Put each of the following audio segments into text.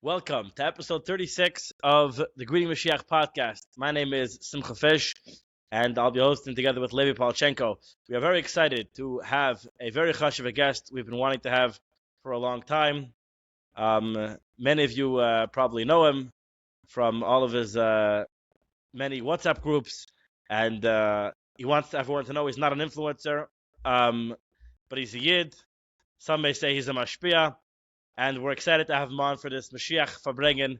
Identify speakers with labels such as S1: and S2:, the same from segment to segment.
S1: Welcome to episode 36 of the Greeting Moshiach podcast. My name is Simcha Fish, and I'll be hosting together with Levi Palchenko. We are very excited to have a very chashuv guest we've been wanting to have for a long time. Many of you probably know him from all of his many WhatsApp groups, and he wants everyone to know he's not an influencer, but he's a Yid. Some may say he's a mashpia. And we're excited to have him on for this Mashiach Farbrengen.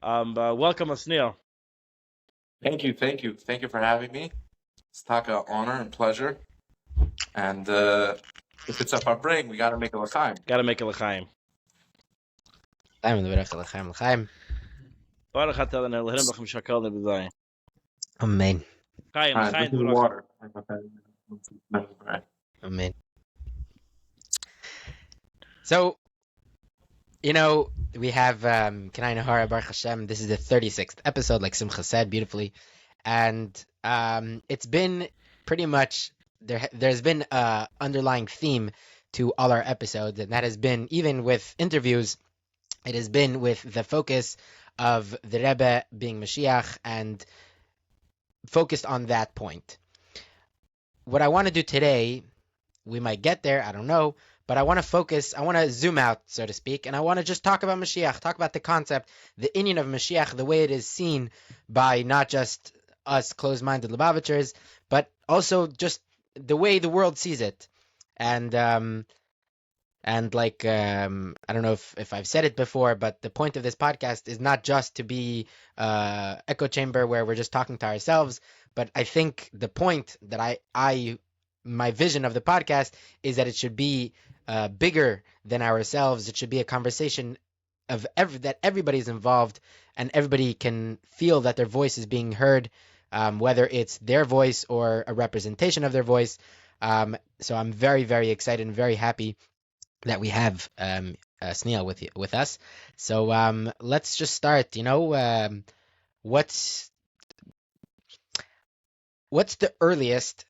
S1: Welcome, Osniel.
S2: Thank you for having me. It's an honor and pleasure. And if it's a Farbrengen, we got to make a l'chaim.
S1: Got to make a l'chaim.
S3: L'chaim.
S1: Baruch atah Adonai Eloheinu melech haMishakol neb'zayim.
S3: Amen.
S1: Chaim,
S2: This is water.
S3: Amen. So, we have Kanai Nahara Baruch Hashem. This is the 36th episode, like Simcha said beautifully. And it's been pretty much, there's been an underlying theme to all our episodes, and that has been, even with interviews, it has been with the focus of the Rebbe being Mashiach and focused on that point. What I want to do today, we might get there, I don't know, but I want to zoom out, so to speak, and I want to just talk about Mashiach, talk about the concept, the inyan of Mashiach, the way it is seen by not just us closed-minded Lubavitchers, but also just the way the world sees it. And like, I don't know if I've said it before, but the point of this podcast is not just to be echo chamber where we're just talking to ourselves, but I think the point that my vision of the podcast is that it should be bigger than ourselves. It should be a conversation of that everybody's involved and everybody can feel that their voice is being heard, whether it's their voice or a representation of their voice. So I'm very, very excited and very happy that we have Osniel with us. So let's just start. What's the earliest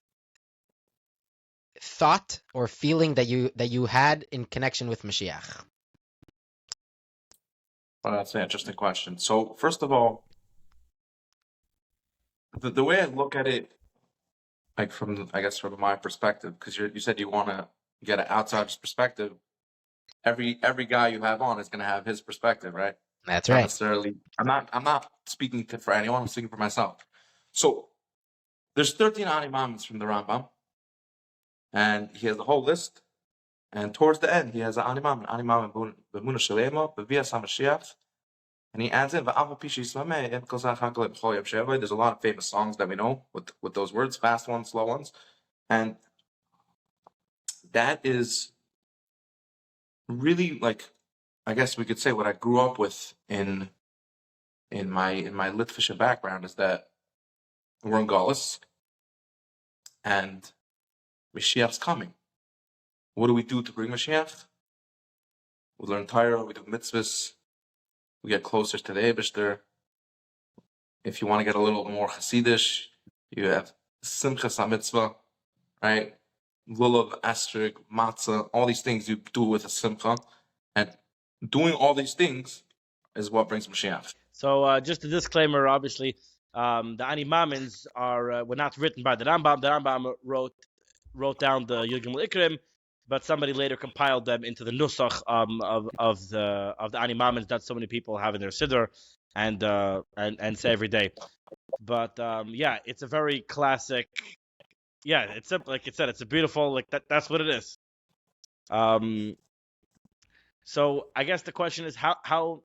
S3: thought or feeling that you had in connection with Mashiach?
S2: Well, that's an interesting question. So first of all, the way I look at it, like from my perspective, because you said you want to get an outsider's perspective. Every guy you have on is going to have his perspective, right?
S3: That's
S2: Not
S3: right.
S2: necessarily. I'm not speaking for anyone. I'm speaking for myself. So there's 13 ani moments from the Rambam. And he has the whole list. And towards the end, he has an animam b'muna shalema b'vias hamashiach. And he adds in v'avu pishi islameh em kol zach hakol b'chol yom sheva. There's a lot of famous songs that we know with those words, fast ones, slow ones, and that is really, like, I guess we could say what I grew up with in my Litvisha background is that we're in Galus and Mashiach's coming. What do we do to bring Mashiach? We learn Torah, we do mitzvahs, we get closer to the Eibishter. If you want to get a little more Hasidish, you have Simchas HaMitzvah, right? Lulav, Astrig, Matzah, all these things you do with a Simcha. And doing all these things is what brings Mashiach.
S1: So just a disclaimer, obviously, the Ani Mamins were not written by the Rambam. The Rambam wrote down the Yud Ikrim, but somebody later compiled them into the Nusach of the Ani Mamins that so many people have in their Siddur and say every day. But yeah, it's a very classic. Yeah, it's like you said, it's a beautiful, that's what it is. So I guess the question is how.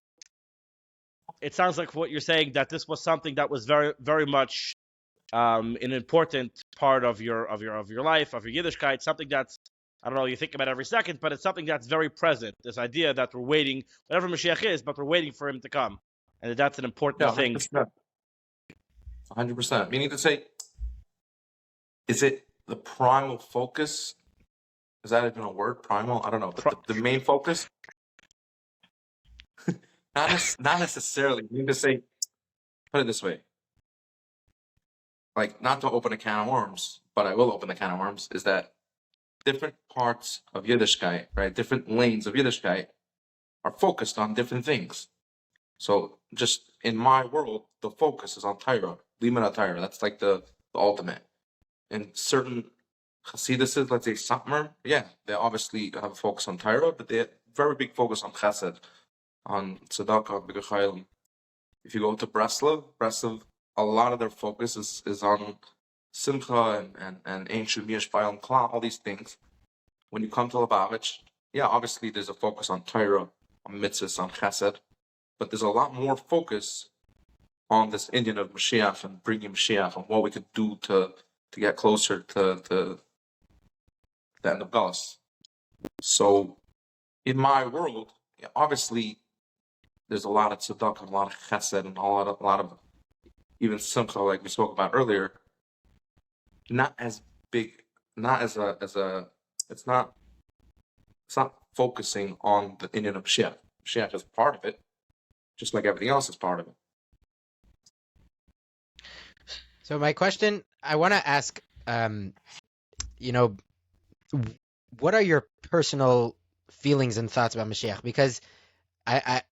S1: It sounds like what you're saying, that this was something that was very, very much an important part of your life, of your Yiddishkeit, something that's, I don't know, you think about every second, but it's something that's very present. This idea that we're waiting, whatever Mashiach is, but we're waiting for him to come, and that's an important thing.
S2: 100%. Meaning to say, is it the primal focus? Is that even a word? Primal? I don't know. The main focus? Not necessarily. You need to say, put it this way. Like, not to open a can of worms, but I will open the can of worms, is that different parts of Yiddishkeit, right? Different lanes of Yiddishkeit are focused on different things. So just in my world, the focus is on Torah, limud Torah. That's like the ultimate. In certain Hasidus, let's say Satmar, yeah, they obviously have a focus on Torah, but they have very big focus on Chesed, on Tzedakah, B'Gachayim. If you go to Breslov, a lot of their focus is on Simcha and Ein Shumir Shpayel Kla, all these things. When you come to Lubavitch, yeah, obviously there's a focus on Torah, on mitzvahs, on Chesed, but there's a lot more focus on this Indian of Mashiach and bringing Mashiach and what we could do to get closer to the end of Galus. So in my world, yeah, obviously there's a lot of tzedakah, a lot of chesed, and a lot of even simcha, like we spoke about earlier. Not as big, not as a it's not focusing on the Indian of Mashiach. Mashiach is part of it, just like everything else is part of it.
S3: So my question, I want to ask, what are your personal feelings and thoughts about Mashiach? Because I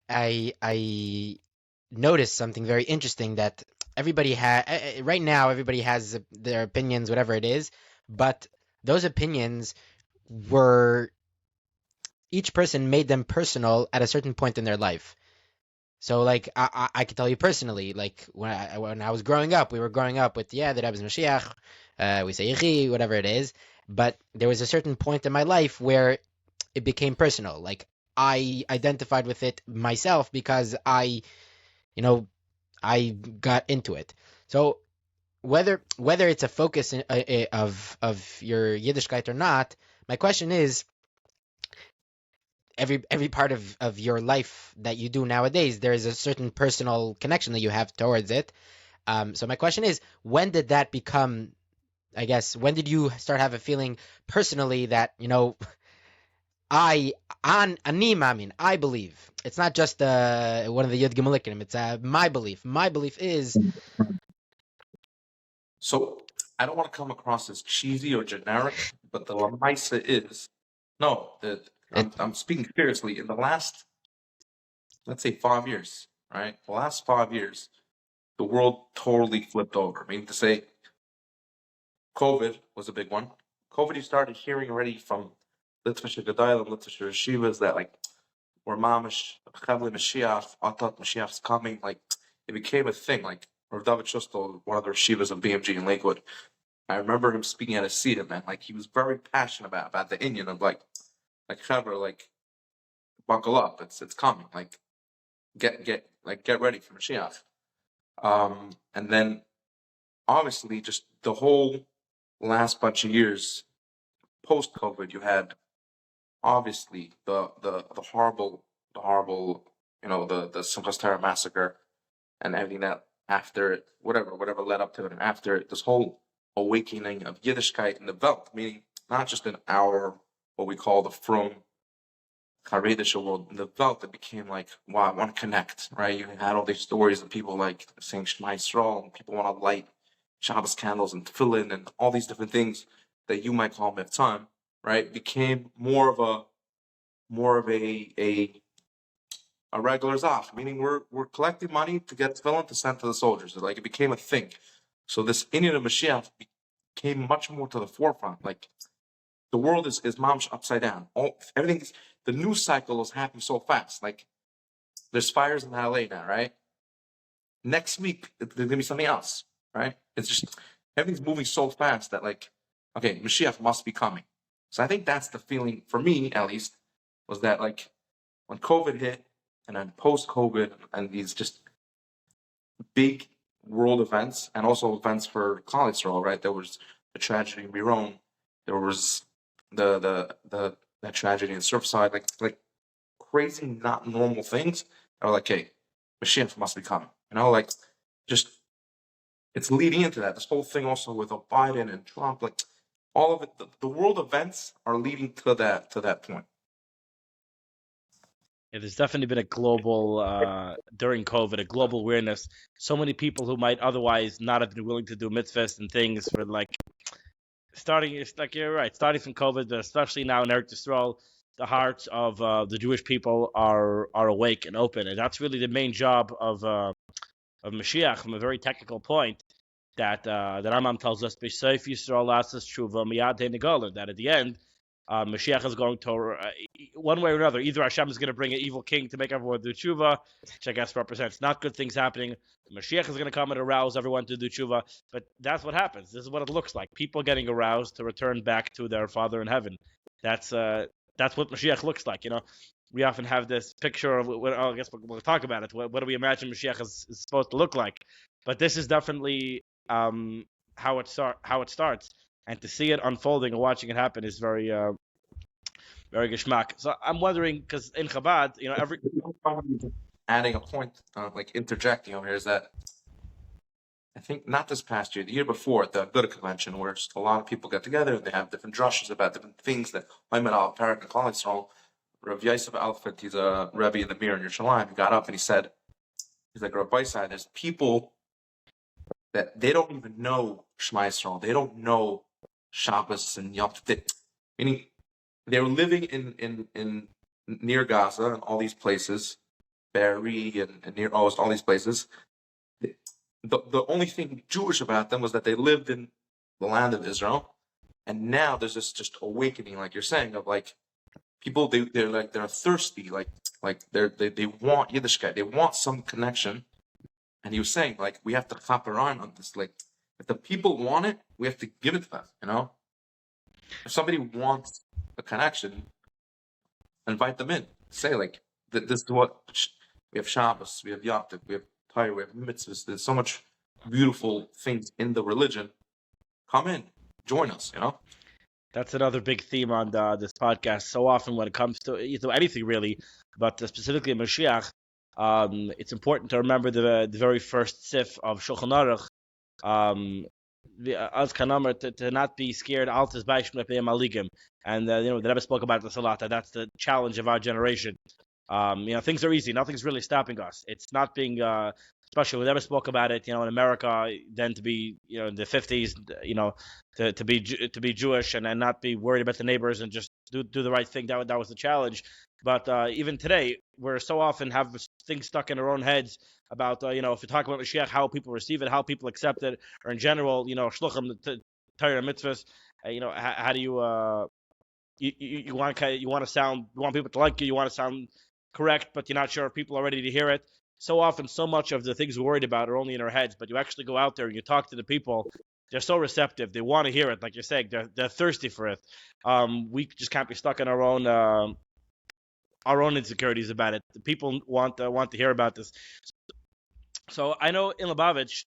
S3: noticed something very interesting, that everybody right now everybody has their opinions, whatever it is, but those opinions were, each person made them personal at a certain point in their life. So, like, I can tell you personally, like, when I was growing up, we were growing up with, the Rebbe is Mashiach, we say Yechi, whatever it is, but there was a certain point in my life where it became personal. Like, I identified with it myself because I got into it. So, whether it's a focus of your Yiddishkeit or not, my question is, every part of your life that you do nowadays, there is a certain personal connection that you have towards it. So my question is, when did that become, I guess, when did you start have a feeling personally that, ani mamin, I believe. It's not just one of the Yud Gimelikim, it's my belief. My belief is...
S2: So I don't want to come across as cheesy or generic, but the Lamaisa is, no, I'm speaking seriously. In the last, let's say 5 years, right? The last 5 years, the world totally flipped over. I mean, to say COVID was a big one. COVID, you started hearing already from Litvish Gedalim, Litvish Yeshivas that, like, we're mamish, Chavli Mashiach, I thought Mashiach's coming. Like, it became a thing. Like, Rav David Shustel, one of the Yeshivas of BMG in Lakewood, I remember him speaking at a Seder, man. Like, he was very passionate about the Indian of, like Chaver, like, buckle up, it's coming. Like, get ready for Mashiach. And then obviously just the whole last bunch of years post COVID, you had obviously the horrible, the Simchas Torah massacre and everything that after it, whatever led up to it, and after it, this whole awakening of Yiddishkeit in the Welt, meaning not just in our, what we call the Frum Charedish world, in the Welt, it became like, wow, I want to connect, right? You had all these stories of people like saying Shema Yisrael, and people want to light Shabbos candles and tefillin and all these different things that you might call Meftzim, right? Became more of a regular zach, meaning we're collecting money to get tefillin to send to the soldiers. Like, it became a thing. So this Indian of Mashiach came much more to the forefront. Like, the world is mamish upside down. Everything's, the news cycle is happening so fast. Like, there's fires in LA now, right? Next week there's gonna be something else, right? It's just everything's moving so fast that, like, okay, Mashiach must be coming. So I think that's the feeling for me, at least, was that, like, when COVID hit and then post-COVID and these just big world events and also events for Klal Yisrael, right? There was the tragedy in Miron. There was the tragedy in Surfside, like crazy, not normal things. I was like, hey, Mashiach must be coming. Like, just, it's leading into that. This whole thing also with Biden and Trump, like, all of it, the world events are leading to that point.
S1: Yeah, there's definitely been a global, during COVID, a global awareness. So many people who might otherwise not have been willing to do mitzvahs and things for, like, it's like, you're right, starting from COVID, but especially now in Eretz Yisrael, the hearts of the Jewish people are awake and open, and that's really the main job of Mashiach from a very technical point. That Rambam tells us, "B'Seif Yisrael Lasas Tshuva Miyad Negola." That at the end, Mashiach is going to, one way or another, either Hashem is going to bring an evil king to make everyone do tshuva, which I guess represents not good things happening. Mashiach is going to come and arouse everyone to do tshuva, but that's what happens. This is what it looks like: people getting aroused to return back to their Father in heaven. That's what Mashiach looks like. We often have this picture of. I guess we'll talk about it. What do we imagine Mashiach is supposed to look like? But this is definitely how it starts, and to see it unfolding and watching it happen is very very geschmack. So I'm wondering, because in Chabad, every
S2: adding a point, like interjecting over here, is that I think not this past year, the year before, at the Buddha convention, where a lot of people get together and they have different drushes about different things that Ayman al-Parak and cholesterol. Rav Yosef Alfred, he's a Rebbe in the Mir in Yerushalayim, he got up and he said, he's like, Rabbi Side, there's people that they don't even know Shema Yisrael, they don't know Shabbos and Yom Tov, meaning they were living in near Gaza and all these places, Be'eri and near all these places. The only thing Jewish about them was that they lived in the land of Israel, and now there's this just awakening, like you're saying, of like people they're thirsty, like they want Yiddishkeit, they want some connection. And he was saying, like, we have to clap around on this. Like, if the people want it, we have to give it to them. If somebody wants a connection, invite them in. Say, like, this is what we have: Shabbos, we have Yom Tov, we have Torah, we have mitzvahs. There's so much beautiful things in the religion. Come in, join us.
S1: That's another big theme on this podcast. So often when it comes to anything really, but specifically Mashiach, it's important to remember the very first sif of Shulchan Aruch. As kanamer to not be scared. Altis b'ishmei maligim, and the Rebbe spoke about this a lot. That's the challenge of our generation. Things are easy. Nothing's really stopping us. It's not being, especially we never spoke about it. In America, then to be, in the 50s, to be Jewish and not be worried about the neighbors and just do the right thing. That was the challenge. But even today, we're so often have things stuck in our own heads about, if you talk about Mashiach, how people receive it, how people accept it, or in general, shluchim, Torah, mitzvahs. How do you you want people to like you, you want to sound correct, but you're not sure if people are ready to hear it. So often, so much of the things we're worried about are only in our heads, but you actually go out there and you talk to the people. They're so receptive. They want to hear it, like you're saying. They're thirsty for it. We just can't be stuck in our own insecurities about it. The people want to hear about this. So I know in Lubavitch,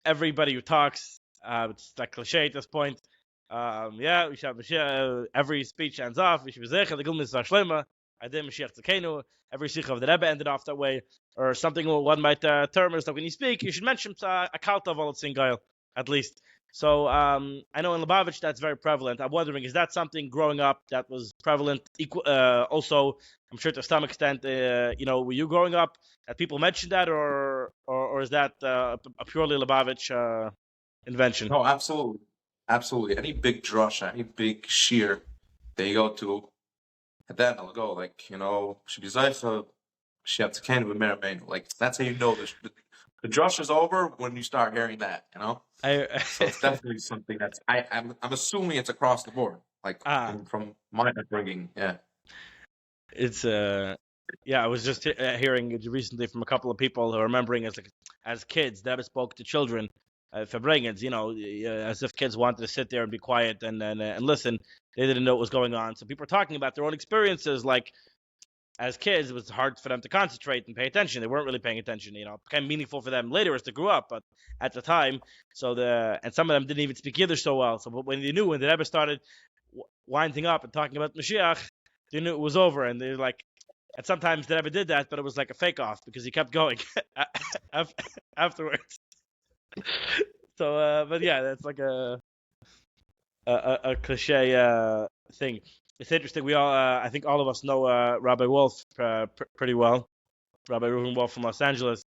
S1: everybody who talks, it's like cliche at this point. We should have every speech ends off. We should be the Gilmis Vashlema. I did Mashiach Tzekenu. Every sikha of the Rebbe ended off that way, or something one might term is that when you speak, you should mention a kalta of at least. So I know in Lubavitch that's very prevalent. I'm wondering, is that something growing up that was prevalent? Also, I'm sure to some extent, were you growing up that people mentioned that, or is that a purely Lubavitch invention?
S2: No, absolutely. Any big drasha, any big shear that you go to, at that I'll go like, should be Zaycha, she have to can with Merameinu. Like that's how you know the drush is over when you start hearing that, So it's definitely something that's I'm assuming it's across the board, like from my upbringing. Yeah,
S1: it's I was just hearing recently from a couple of people who are remembering as kids that spoke to children, Farbrengens, as if kids wanted to sit there and be quiet and listen. They didn't know what was going on. So people are talking about their own experiences, like as kids, it was hard for them to concentrate and pay attention. They weren't really paying attention. It became meaningful for them later as they grew up, but at the time, and some of them didn't even speak Yiddish so well. So when the Rebbe started winding up and talking about Mashiach, they knew it was over, and they're like, and sometimes the Rebbe did that, but it was like a fake off because he kept going afterwards. So, but yeah, that's like a cliche thing. It's interesting. We all, I think, all of us know Rabbi Wolf pretty well. Rabbi Reuven Wolf from Los Angeles.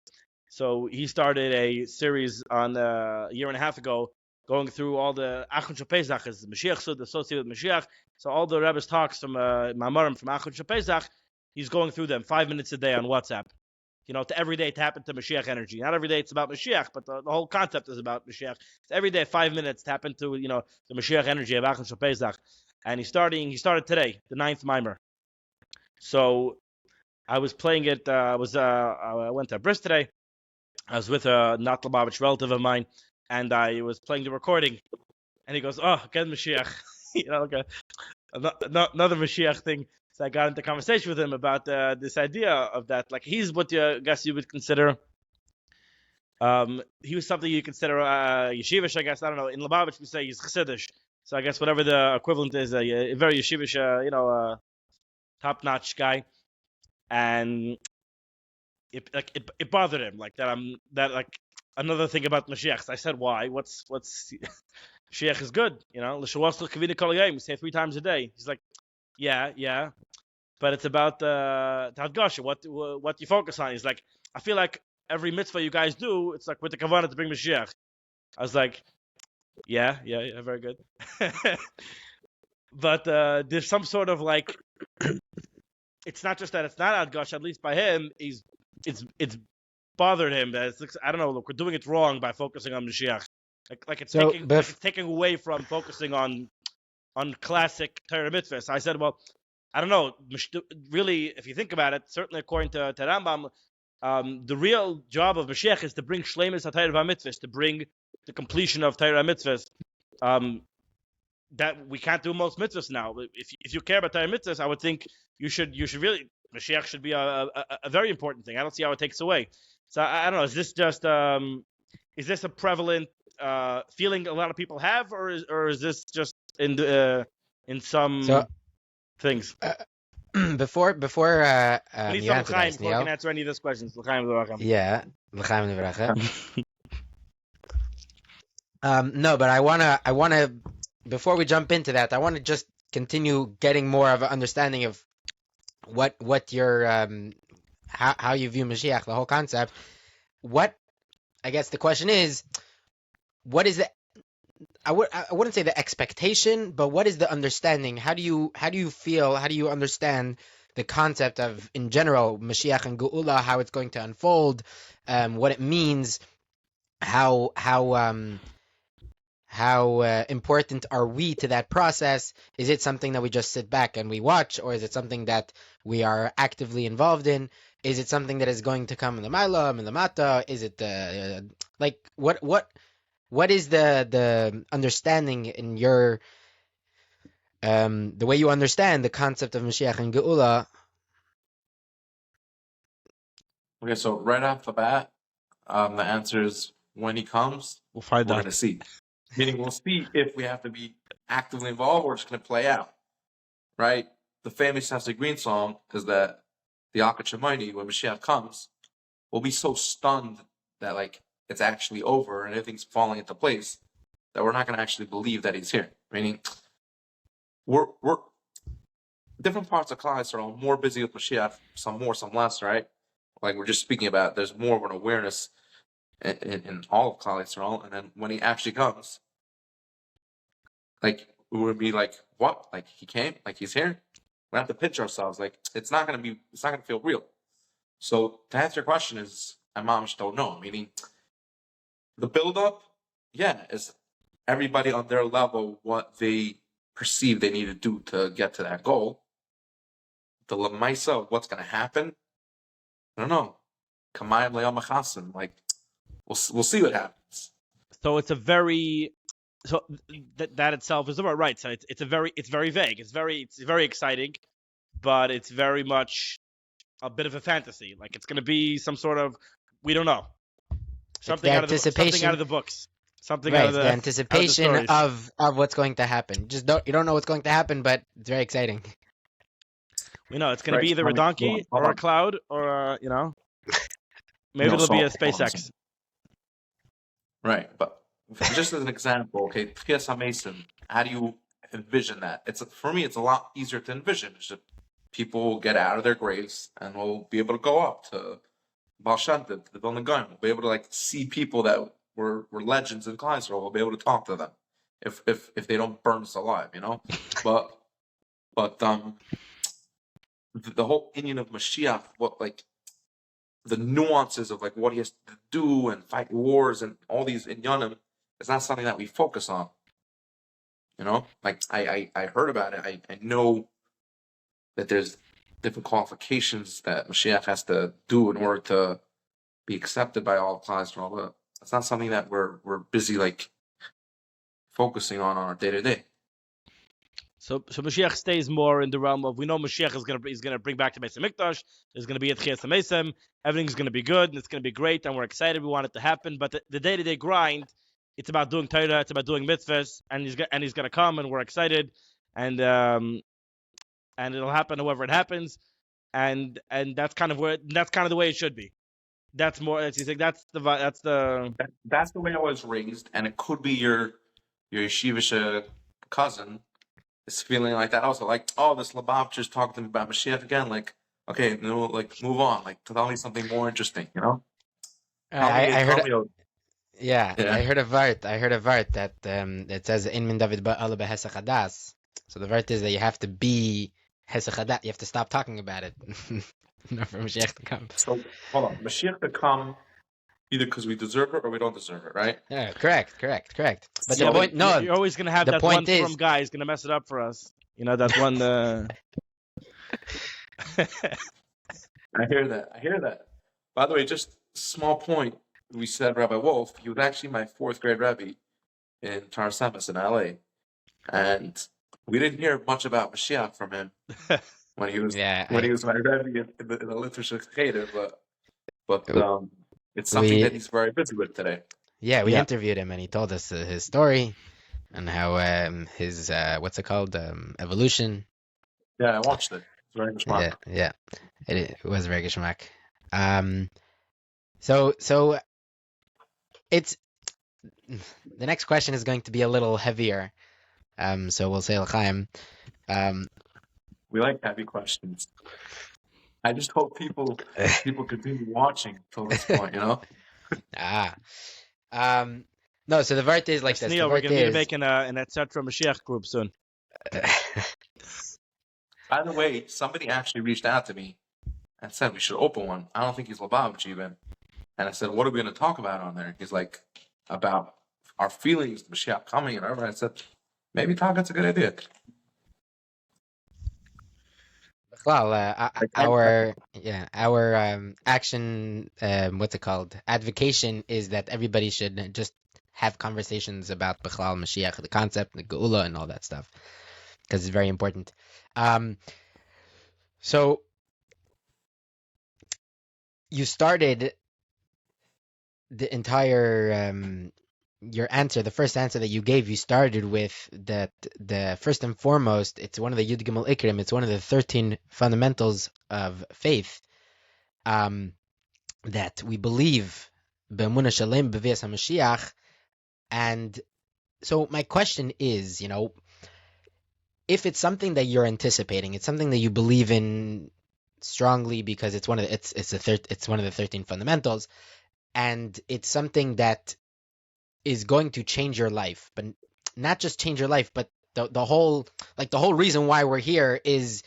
S1: So he started a series on a year and a half ago going through all the Achon Shapezach is Mashiach Sud associated with Mashiach. So all the Rebbe's talks from Mamarim from Achon Shapezach, he's going through them 5 minutes a day on WhatsApp. To every day tap into Mashiach energy. Not every day it's about Mashiach, but the whole concept is about Mashiach. So every day, 5 minutes, tap into the Mashiach energy of Achon Shapezach. And he started today, the 9th mimer. So I was playing it. I went to Bris today. I was with a not Lubavitch relative of mine, and I was playing the recording. And he goes, "Oh, again Mashiach," okay, another Mashiach thing. So I got into conversation with him about this idea of that. Like he's what I guess you would consider. He was something you consider yeshivish. I guess I don't know. In Lubavitch we say he's chassidish. So I guess whatever the equivalent is, a very yeshivish, top-notch guy, and it bothered him like that another thing about Mashiach. So I said, why? What's Mashiach is good, We say 3 times a day. He's like, yeah, but it's about the Hadgasha, what you focus on. He's like, I feel like every mitzvah you guys do, it's like with the kavanah to bring Mashiach. I was like, yeah, very good. But there's some sort of like, it's not just that it's not Hadgasha, at least by him, it's bothered him that it's, I don't know, look, we're doing it wrong by focusing on Mashiach. It's taking away from focusing on classic Torah mitzvahs. So I said, well, I don't know. Really, if you think about it, certainly according to Rambam, the real job of Mashiach is to bring shleimus HaTorah mitzvahs, to bring the completion of Torah mitzvahs. That we can't do most mitzvahs now. If you care about Torah mitzvahs, I would think you should really, Mashiach should be a very important thing. I don't see how it takes away. So I don't know. Is this just is this a prevalent feeling a lot of people have, or is this just in some things?
S3: Before
S1: we need
S3: you
S1: some
S3: answer
S1: L'chaim
S3: this,
S1: before I can answer any of these questions. L'chaim L'vracham.
S3: Yeah, L'chaim L'vracham. No, but I wanna before we jump into that, I want to just continue getting more of an understanding of what your how you view Mashiach, the whole concept. What I guess the question is, what is the I wouldn't say the expectation, but what is the understanding? How do you feel? How do you understand the concept of, in general, Mashiach and Geula, how it's going to unfold, what it means, how important are we to that process? Is it something that we just sit back and we watch, or is it something that we are actively involved in? Is it something that is going to come in the Mailam, in the Mata? Is it what is the understanding in your the way you understand the concept of Mashiach and Geula?
S2: Okay, so right off the bat, the answer is when he comes,
S1: We'll find
S2: we're
S1: out.
S2: going to see. Meaning we'll see if we have to be actively involved or it's going to play out, right? The famous Hafsa Green song is that the Akat Shemaini, when Mashiach comes, will be so stunned that like it's actually over and everything's falling into place that we're not going to actually believe that he's here. Meaning, we're different parts of Klal Yisrael are more busy with Mashiach, some more, some less, right? Like we're just speaking about, there's more of an awareness in all of Klal Yisrael, and then when he actually comes, like we would be like, what? Like he came? Like he's here? We have to pinch ourselves. Like it's not gonna feel real. So to answer your question is, I mamish don't know. Meaning, the build-up, yeah, is everybody on their level what they perceive they need to do to get to that goal. The lemaisa of what's gonna happen, I don't know. Kamayim le'al machasim, like we'll see what happens.
S1: So it's a very that itself is about right. So it's very vague. It's very exciting, but it's very much a bit of a fantasy. Like it's going to be some sort of, we don't know, something out of the books, something out of the
S3: anticipation of what's going to happen. You don't know what's going to happen, but it's very exciting.
S1: We know it's going to be either a donkey or a cloud or maybe it'll be a SpaceX.
S2: Right, but just as an example, okay, Tchias HaMesim, how do you envision that? For me, it's a lot easier to envision. It's just people will get out of their graves and we'll be able to go up to Baal Shem Tov, to the Vilna Gaon. We'll be able to like see people that we're legends in Klal Yisrael. We'll be able to talk to them if they don't burn us alive, But the whole opinion of Mashiach, what like the nuances of like what he has to do and fight wars and all these inyanim, is not something that we focus on. Like I heard about it. I know that there's different qualifications that Mashiach has to do in order to be accepted by all class, but it's not something that we're busy like focusing on our day to day.
S1: So Mashiach stays more in the realm of, we know Mashiach is gonna bring back the Beis Hamikdash. There's gonna be a Tchias HaMesim. Everything's gonna be good and it's gonna be great and we're excited. We want it to happen. But the day-to-day grind, it's about doing Torah, it's about doing mitzvahs, and he's gonna come and we're excited, and it'll happen however it happens, and that's kind of the way it should be. That's more. He's like that's the
S2: way I was raised, and it could be your yeshivish cousin is feeling like that also, like, oh, this Labab just talked to me about Mashiach again, like, okay, like move on, like tell me something more interesting,
S3: I heard. Yeah, I heard a vart. That it says in min David ba'ala behesach hadas. So the vart is that you have to be hesach hadas. You have to stop talking about it. Not for Mashiach to come.
S2: So hold on, Mashiach to come either because we deserve it or we don't deserve it, right?
S3: Yeah, correct. But
S1: the point, you're always gonna have that one
S3: from
S1: guy is gonna mess it up for us. That one.
S2: I hear that. By the way, just small point. We said Rabbi Wolf. He was actually my 4th grade Rebbe in Tar Samas in LA, and we didn't hear much about Mashiach from him when he was my Rebbe in the literature cheder, but it's something that he's very busy with today.
S3: Yeah, we interviewed him and he told us his story and how his what's it called, evolution.
S2: Yeah, I watched it. It's very geschmack.
S3: Yeah, it was very geschmack. So it's the next question is going to be a little heavier. So we'll say l'chaim.
S2: We like heavy questions. I just hope people continue watching till this point,
S1: No,
S3: so the vart is like this.
S1: Osniel, we're going to be making an etc. Mashiach group soon.
S2: By the way, somebody actually reached out to me and said we should open one. I don't think he's Lubavitch even. And I said, what are we going to talk about on there? He's like, about our feelings, Mashiach coming and whatever. I said, maybe that's a good idea.
S3: Well, our action, what's it called? Advocation is that everybody should just have conversations about Bechlal Mashiach, the concept, the Geula, and all that stuff, because it's very important. So you started the entire your answer, the first answer that you gave, you started with that the first and foremost, it's one of the Yud Gimel Ikrim, it's one of the 13 fundamentals of faith, that we believe Be'emunah Shalem B'Vias HaMashiach. And so my question is, if it's something that you're anticipating, it's something that you believe in strongly because it's one of the, it's one of the 13 fundamentals, and it's something that is going to change your life, but not just change your life, but the whole reason why we're here is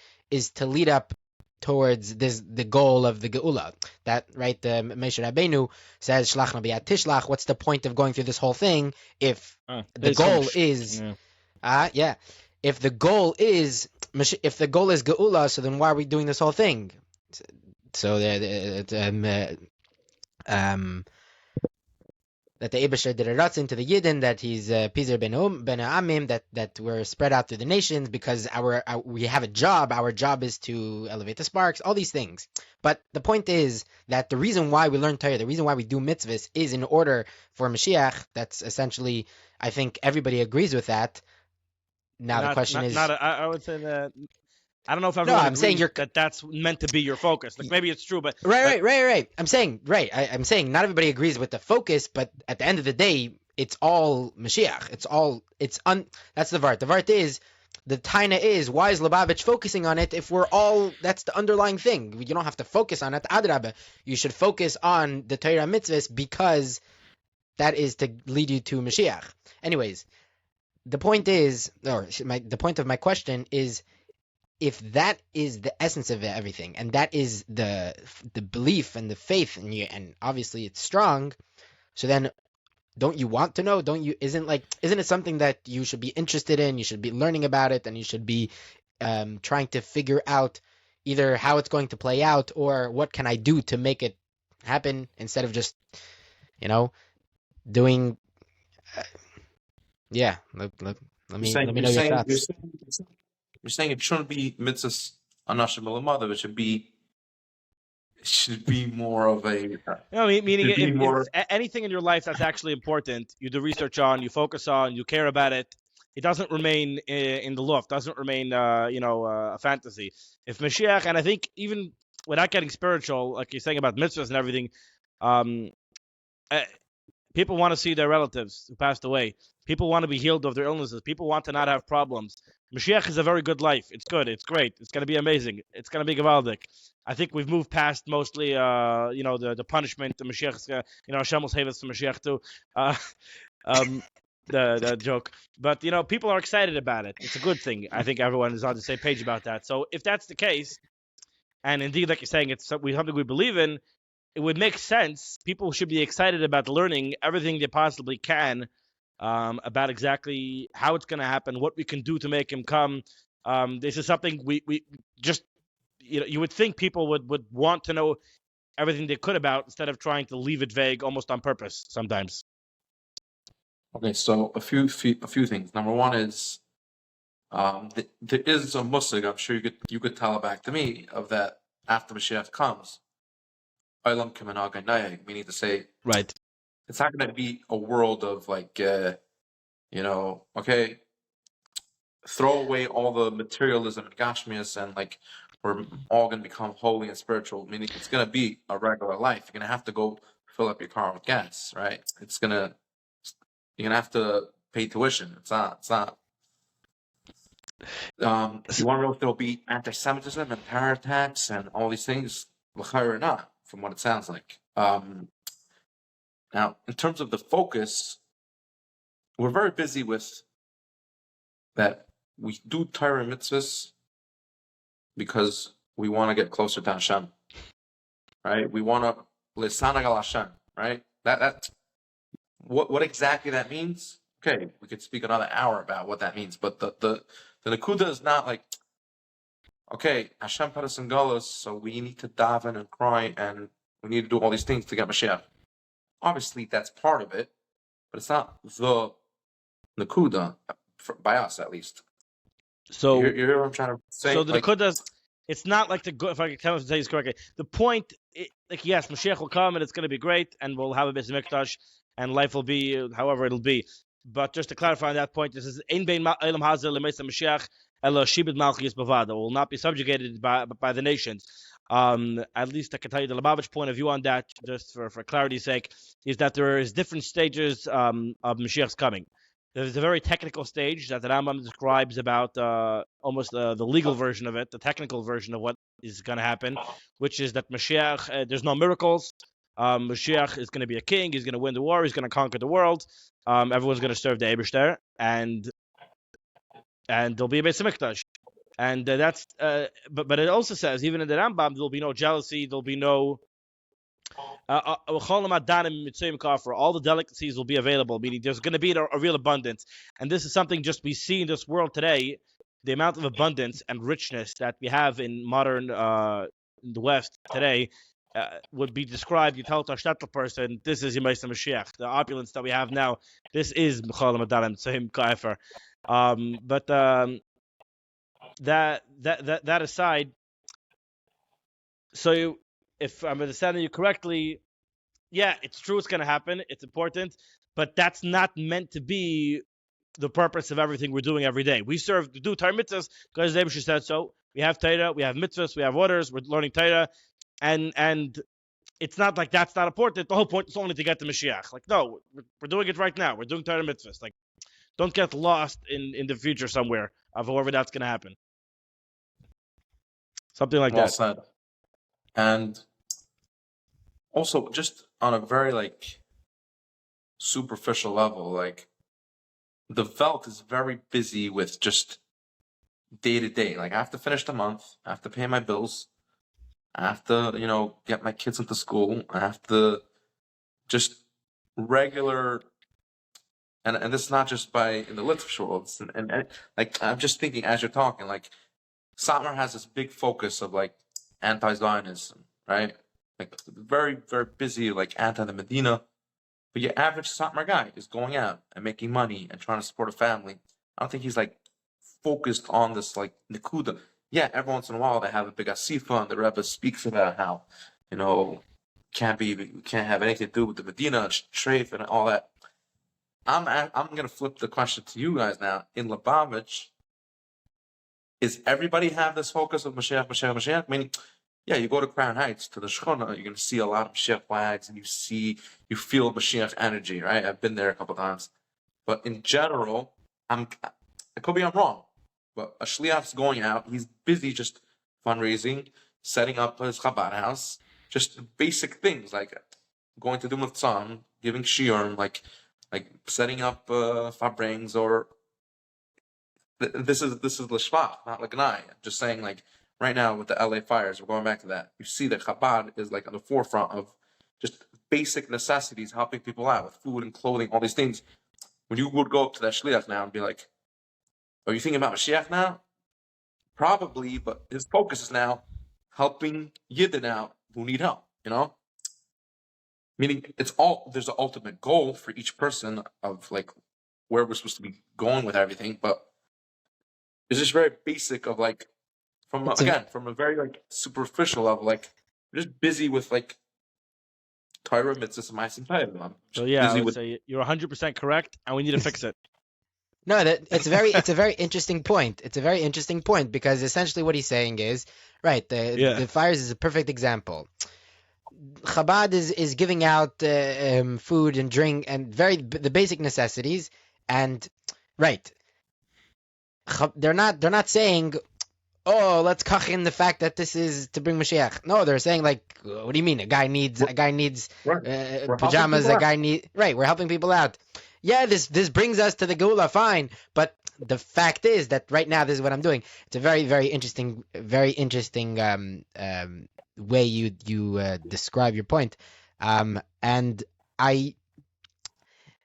S3: to lead up towards the goal of the Geula. That, right, the Moshe Rabbeinu says, Shlach Nabiyat Tishlach, what's the point of going through this whole thing if the goal is if the goal is Geula, so then why are we doing this whole thing? So that the Eibusher did a ratzin to the Yidden, that he's Pizer ben Amim, that we're spread out through the nations because we have a job. Our job is to elevate the sparks, all these things. But the point is that the reason why we learn Torah, the reason why we do mitzvahs, is in order for Mashiach. That's essentially, I think everybody agrees with that. Now the question is...
S1: I would say that... I don't know if everyone agrees that's meant to be your focus. Like, maybe it's true, but...
S3: Right. I'm saying not everybody agrees with the focus, but at the end of the day, it's all Mashiach. That's the Vart. The Vart is, the Taina is, why is Lubavitch focusing on it if that's the underlying thing. You don't have to focus on it. Adrabah, you should focus on the Torah mitzvahs because that is to lead you to Mashiach. Anyways, the point is, the point of my question is, if that is the essence of everything, and that is the belief and the faith, and obviously it's strong, so then don't you want to know? Don't you? Isn't it something that you should be interested in? You should be learning about it, and you should be trying to figure out either how it's going to play out or what can I do to make it happen, instead of just doing. Yeah, let me know your thoughts.
S2: You're saying it shouldn't be mitzvahs anashim mother. It should be more of a.
S1: No, meaning
S2: Should be
S1: if
S2: more.
S1: anything in your life that's actually important, you do research on, you focus on, you care about it. It doesn't remain in the loft. Doesn't remain, a fantasy. If Mashiach, and I think even without getting spiritual, like you're saying about mitzvahs and everything, um, people want to see their relatives who passed away. People want to be healed of their illnesses. People want to not have problems. Mashiach is a very good life. It's good. It's great. It's going to be amazing. It's going to be Gavaldik. I think we've moved past mostly, the punishment. The Mashiach's, Hashem will save us from Mashiach too. The joke. But, people are excited about it. It's a good thing. I think everyone is on the same page about that. So if that's the case, and indeed, like you're saying, it's something we believe in, it would make sense. People should be excited about learning everything they possibly can about exactly how it's going to happen, what we can do to make him come. This is something we just, you would think people would want to know everything they could about, instead of trying to leave it vague almost on purpose sometimes.
S2: Okay, so a few things. Number one is there is a musig. I'm sure you could tell it back to me of that after Mashiach comes. Meaning to say,
S1: Right.
S2: it's not going to be a world of okay, throw away all the materialism and gashmias, and we're all going to become holy and spiritual. Meaning it's going to be a regular life. You're going to have to go fill up your car with gas, right? You're going to have to pay tuition. It's not. You want to know if there'll be anti-Semitism and terror attacks and all these things? L'chayr or not, from what it sounds like. Now, in terms of the focus, we're very busy with that. We do Torah mitzvahs because we want to get closer to Hashem, right? We want to lisanag al Hashem, right? That what exactly that means? Okay, we could speak another hour about what that means, but the Nakuda is not okay, Hashem put us in Galus, so we need to daven and cry, and we need to do all these things to get Mashiach. Obviously, that's part of it, but it's not the Nakuda, by us at least.
S1: So
S2: you hear what I'm trying to say?
S1: So the Nakuda, it's not like if I can tell you this correctly, the point, yes, Mashiach will come and it's going to be great, and we'll have a Beis Mikdash, and life will be however it'll be. But just to clarify on that point, this is Ein Bein Elam Hazel Lemesa Mashiach Elo Shibud Malchus Bavada, will not be subjugated by the nations. At least I can tell you the Lubavitch point of view on that, just for clarity's sake, is that there is different stages of Mashiach's coming. There's a very technical stage that the Rambam describes about almost the legal version of it, the technical version of what is going to happen, which is that Mashiach, there's no miracles. Mashiach is going to be a king. He's going to win the war. He's going to conquer the world. Everyone's going to serve the Eibishter, and there'll be a Beis Hamikdash. And that's but it also says, even in the Rambam, there'll be no jealousy. There'll be no all the delicacies will be available, meaning there's going to be a real abundance. And this is something just we see in this world today, the amount of abundance and richness that we have in modern in the West today would be described. You tell a shtetl person, this is Yemais Mashiach. The opulence that we have now, this is Mechal Madanim Tzim Kaifer. But that aside, so if I'm understanding you correctly, yeah, it's true, it's going to happen, it's important, but that's not meant to be the purpose of everything we're doing every day. We do Torah mitzvahs because the Rebbe said so. We have Torah, we have mitzvahs, we have orders, we're learning Torah, and it's not like that's not important. The whole point is only to get to Mashiach. No, we're doing it right now. We're doing Torah mitzvahs. Don't get lost in the future somewhere of however that's going to happen. Something like
S2: well
S1: that.
S2: Said. And also, just on a very superficial level, like the Welt is very busy with just day to day. Like I have to finish the month, I have to pay my bills, I have to, get my kids into school, I have to just regular, and this is not just in the literature world, and like I'm just thinking as you're talking, like Satmar has this big focus of like anti-Zionism, right? Like very, very busy, like anti the Medina. But your average Satmar guy is going out and making money and trying to support a family. I don't think he's like focused on this like Nikuda. Yeah, every once in a while they have a big asifa and the Rebbe speaks about how, can't have anything to do with the Medina, Treif and all that. I'm gonna flip the question to you guys now. In Lubavitch, is everybody have this focus of Mashiach, Mashiach, Mashiach? Meaning, yeah, you go to Crown Heights, to the Shechona, you're going to see a lot of Mashiach flags, and you feel Mashiach energy, right? I've been there a couple times. But in general, I could be wrong, but a Shliach's going out, he's busy just fundraising, setting up his Chabad house, just basic things, like going to do Mitzvah, giving Shiurim, like setting up Farbrengen, or this is l'shvach, not l'gnai. Just saying, like right now with the LA fires, we're going back to that. You see that Chabad is like on the forefront of just basic necessities, helping people out with food and clothing, all these things. When you would go up to that shliach now and be like, "Are you thinking about Mashiach now?" Probably, but his focus is now helping Yidden out who need help. Meaning there's an ultimate goal for each person of like where we're supposed to be going with everything, but it's just very basic of like from a very like superficial level, like we're just busy with like Torah mitzvahs and ma'asim tovim.
S1: So yeah, I would say you're 100% correct, and we need to fix it.
S3: No, it's a very interesting point. It's a very interesting point because essentially what he's saying is right. The fires is a perfect example. Chabad is giving out food and drink and the basic necessities, and right. They're not saying, oh, let's kach in the fact that this is to bring Mashiach. No, they're saying like, what do you mean? A guy needs pajamas. A guy needs We're helping people out. Yeah, this brings us to the Geula, fine. But the fact is that right now this is what I'm doing. It's a very very interesting way you describe your point. And I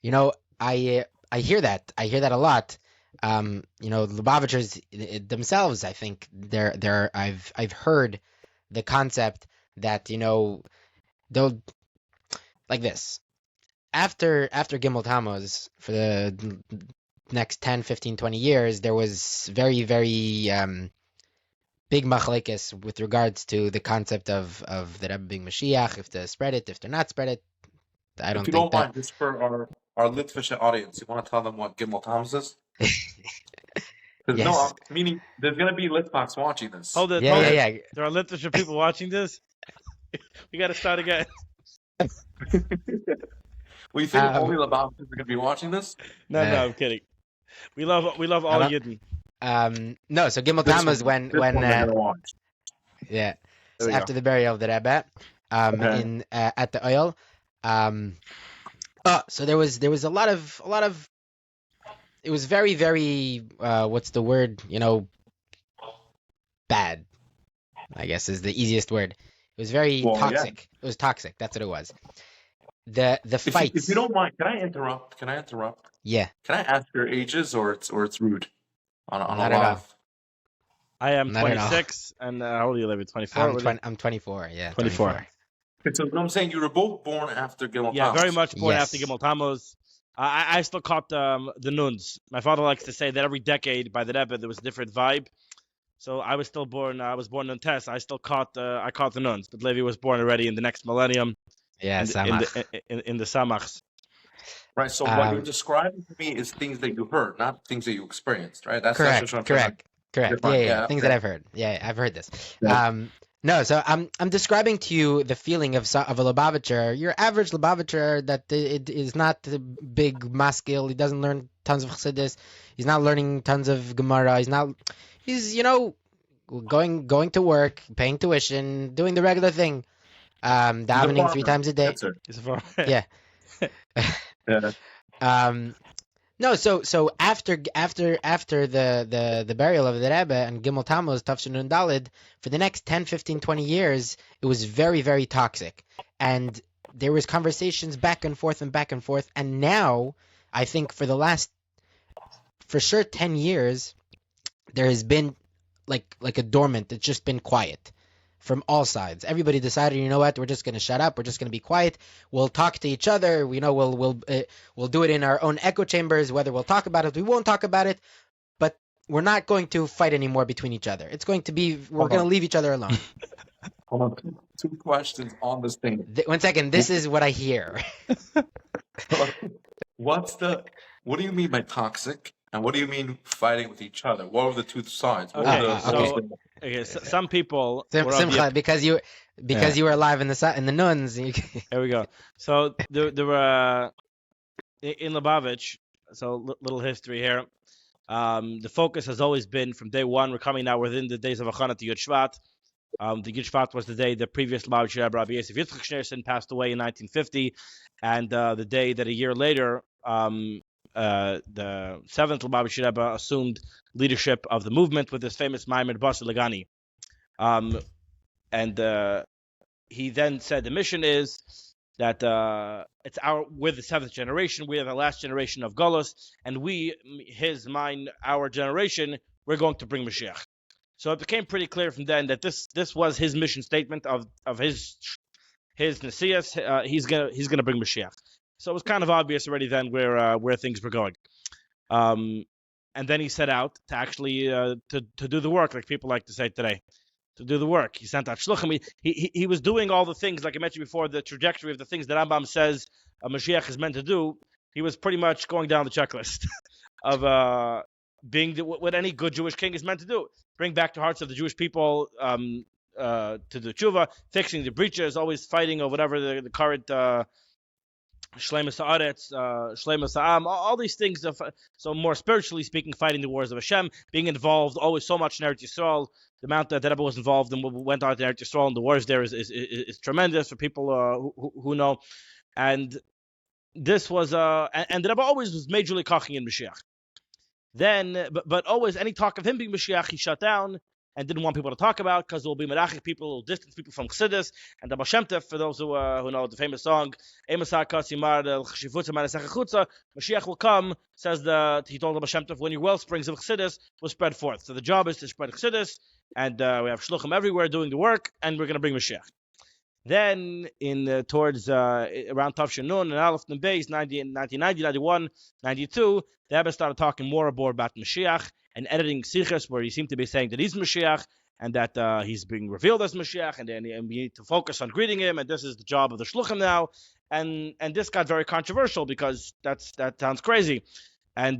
S3: hear that a lot. Lubavitchers themselves, I think I've heard the concept that they'll like this after Gimel Tammuz for the next 10, 15, 20 years. There was very very big machlekes with regards to the concept of the Rebbe being Mashiach, if to spread it, if to not spread it. I don't think that. If you don't mind,
S2: just for our Litvish audience, you want to tell them what Gimel Tammuz is?
S3: Yes.
S2: No, meaning there's going to be Litvox watching this.
S1: Hold it.
S3: Yeah.
S1: There are Litvish people watching this. We got to start again.
S2: Well, you think only Lubavitchers are going to be watching this?
S1: No, I'm kidding. We love all Yidden.
S3: No, so Gimel Tammuz when so after the burial of the Rebbe at the oil. So there was a lot of it was very very what's the word, bad, I guess is the easiest word. It was very toxic. Yeah. It was toxic. That's what it was. The fights.
S2: If you don't mind, can I interrupt?
S3: Yeah.
S2: Can I ask your ages or it's rude? On
S3: Not
S2: a lot
S3: of.
S1: I am 26, and how old are you, Levi? 24?
S3: I'm 24. Yeah.
S1: 24.
S2: So I'm saying you were both born after Gimel Tammuz.
S1: Yeah, very much born after Gimel Tammuz. I still caught the nuns. My father likes to say that every decade by the Rebbe there was a different vibe. So I was born in Tess. I caught the nuns, but Levi was born already in the next millennium.
S3: Yeah,
S1: in the Samachs.
S2: Right. So what you're describing to me is things that you heard, not things that you experienced. Right. That's
S3: correct. Yeah. Things that I've heard. Yeah, I've heard this. Yeah. No, so I'm describing to you the feeling of a Lubavitcher, your average Lubavitcher, that it is not big maskil. He doesn't learn tons of Chassidus. He's not learning tons of Gemara. He's going to work, paying tuition, doing the regular thing, davening 3 times a day.
S1: Yeah.
S2: Yeah.
S3: No, so after the burial of the Rebbe and Gimel Tammuz Tafshin Nun Daled, for the next 10, 15, 20 years, it was very, very toxic. And there was conversations back and forth, and now I think for the last, for sure, 10 years, there has been like a dormant. It's just been quiet from all sides. Everybody decided, you know what, we're just going to shut up. We're just going to be quiet. We'll talk to each other. We'll do it in our own echo chambers. Whether we'll talk about it, we won't talk about it. But we're not going to fight anymore between each other. It's going to be, we're going to leave each other alone.
S2: Hold on. Two questions on this thing.
S3: 1 second. This is what I hear.
S2: What do you mean by toxic? And what do you mean fighting with each other? What were the two sides?
S1: Some people
S3: Simcha, because you were alive in the nuns.
S1: There we go. So there were in Lubavitch. So little history here. The focus has always been from day one. We're coming now within the days of Achana to Yud Shvat. The Yud Shvat was the day the previous Lubavitch Rebbe, Rabbi Yosef Yitzchak Schneerson, passed away in 1950, and the day that a year later, the seventh Lubavitch Rebbe assumed leadership of the movement with his famous Maimed Basar Lagani. And he then said the mission is that we're the seventh generation, we are the last generation of Golos, and our generation, we're going to bring Mashiach. So it became pretty clear from then that this was his mission statement of his Nesias. He's gonna bring Mashiach. So it was kind of obvious already then where things were going. And then he set out to actually to do the work, like people like to say today, to do the work. He sent out shluchim. He was doing all the things, like I mentioned before, the trajectory of the things that Rambam says a Mashiach is meant to do. He was pretty much going down the checklist of being what any good Jewish king is meant to do. Bring back the hearts of the Jewish people to the tshuva, fixing the breaches, always fighting or whatever the current Shleima Sa'aretz, Shleima Sa'am, all these things. So more spiritually speaking, fighting the wars of Hashem, being involved always so much in Eretz Yisrael. The amount that Rebbe was involved in went on to Eretz Yisrael, and the wars there is tremendous for people who know. And this was and the Rebbe always was majorly koching in Mashiach. Then, but always any talk of him being Mashiach, he shut down and didn't want people to talk about because there will be Merachik people, distant people from Chassidus, and the Baal Shem Tov, for those who know the famous song, Mashiach will come, he told the Baal Shem Tov, when your well springs of Chassidus will spread forth. So the job is to spread Chassidus, and we have Shluchim everywhere doing the work, and we're going to bring Mashiach. Then, towards around Tafshin Nun and Aleph and Beis, 1990, 91, 92, the Rebbe started talking more about Mashiach and editing Sichos, where he seemed to be saying that he's Mashiach and that he's being revealed as Mashiach, and we need to focus on greeting him, and this is the job of the Shluchim now. And this got very controversial because that sounds crazy. And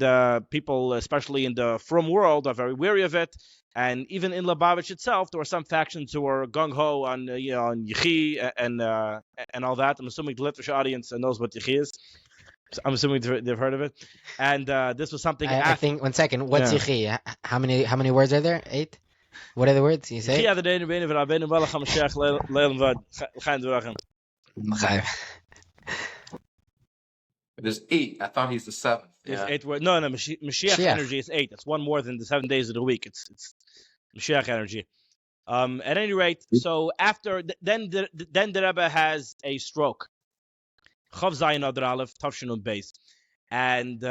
S1: people, especially in the frum world, are very wary of it. And even in Lubavitch itself, there were some factions who were gung ho on on Yechi and all that. I'm assuming the Litvish audience knows what Yechi is. So I'm assuming they've heard of it. And this was something.
S3: I think 1 second. What's Yechi? How many words are there? 8. What are the words? You say?
S2: There's 8. I thought he's the 7th.
S1: Yeah. 8 words. No, Mashiach energy is 8. It's one more than the 7 days of the week. It's Mashiach energy. At any rate, so after then the Rebbe has a stroke. Chav Zayin Adar Aleph Tafshin Nun Beis, and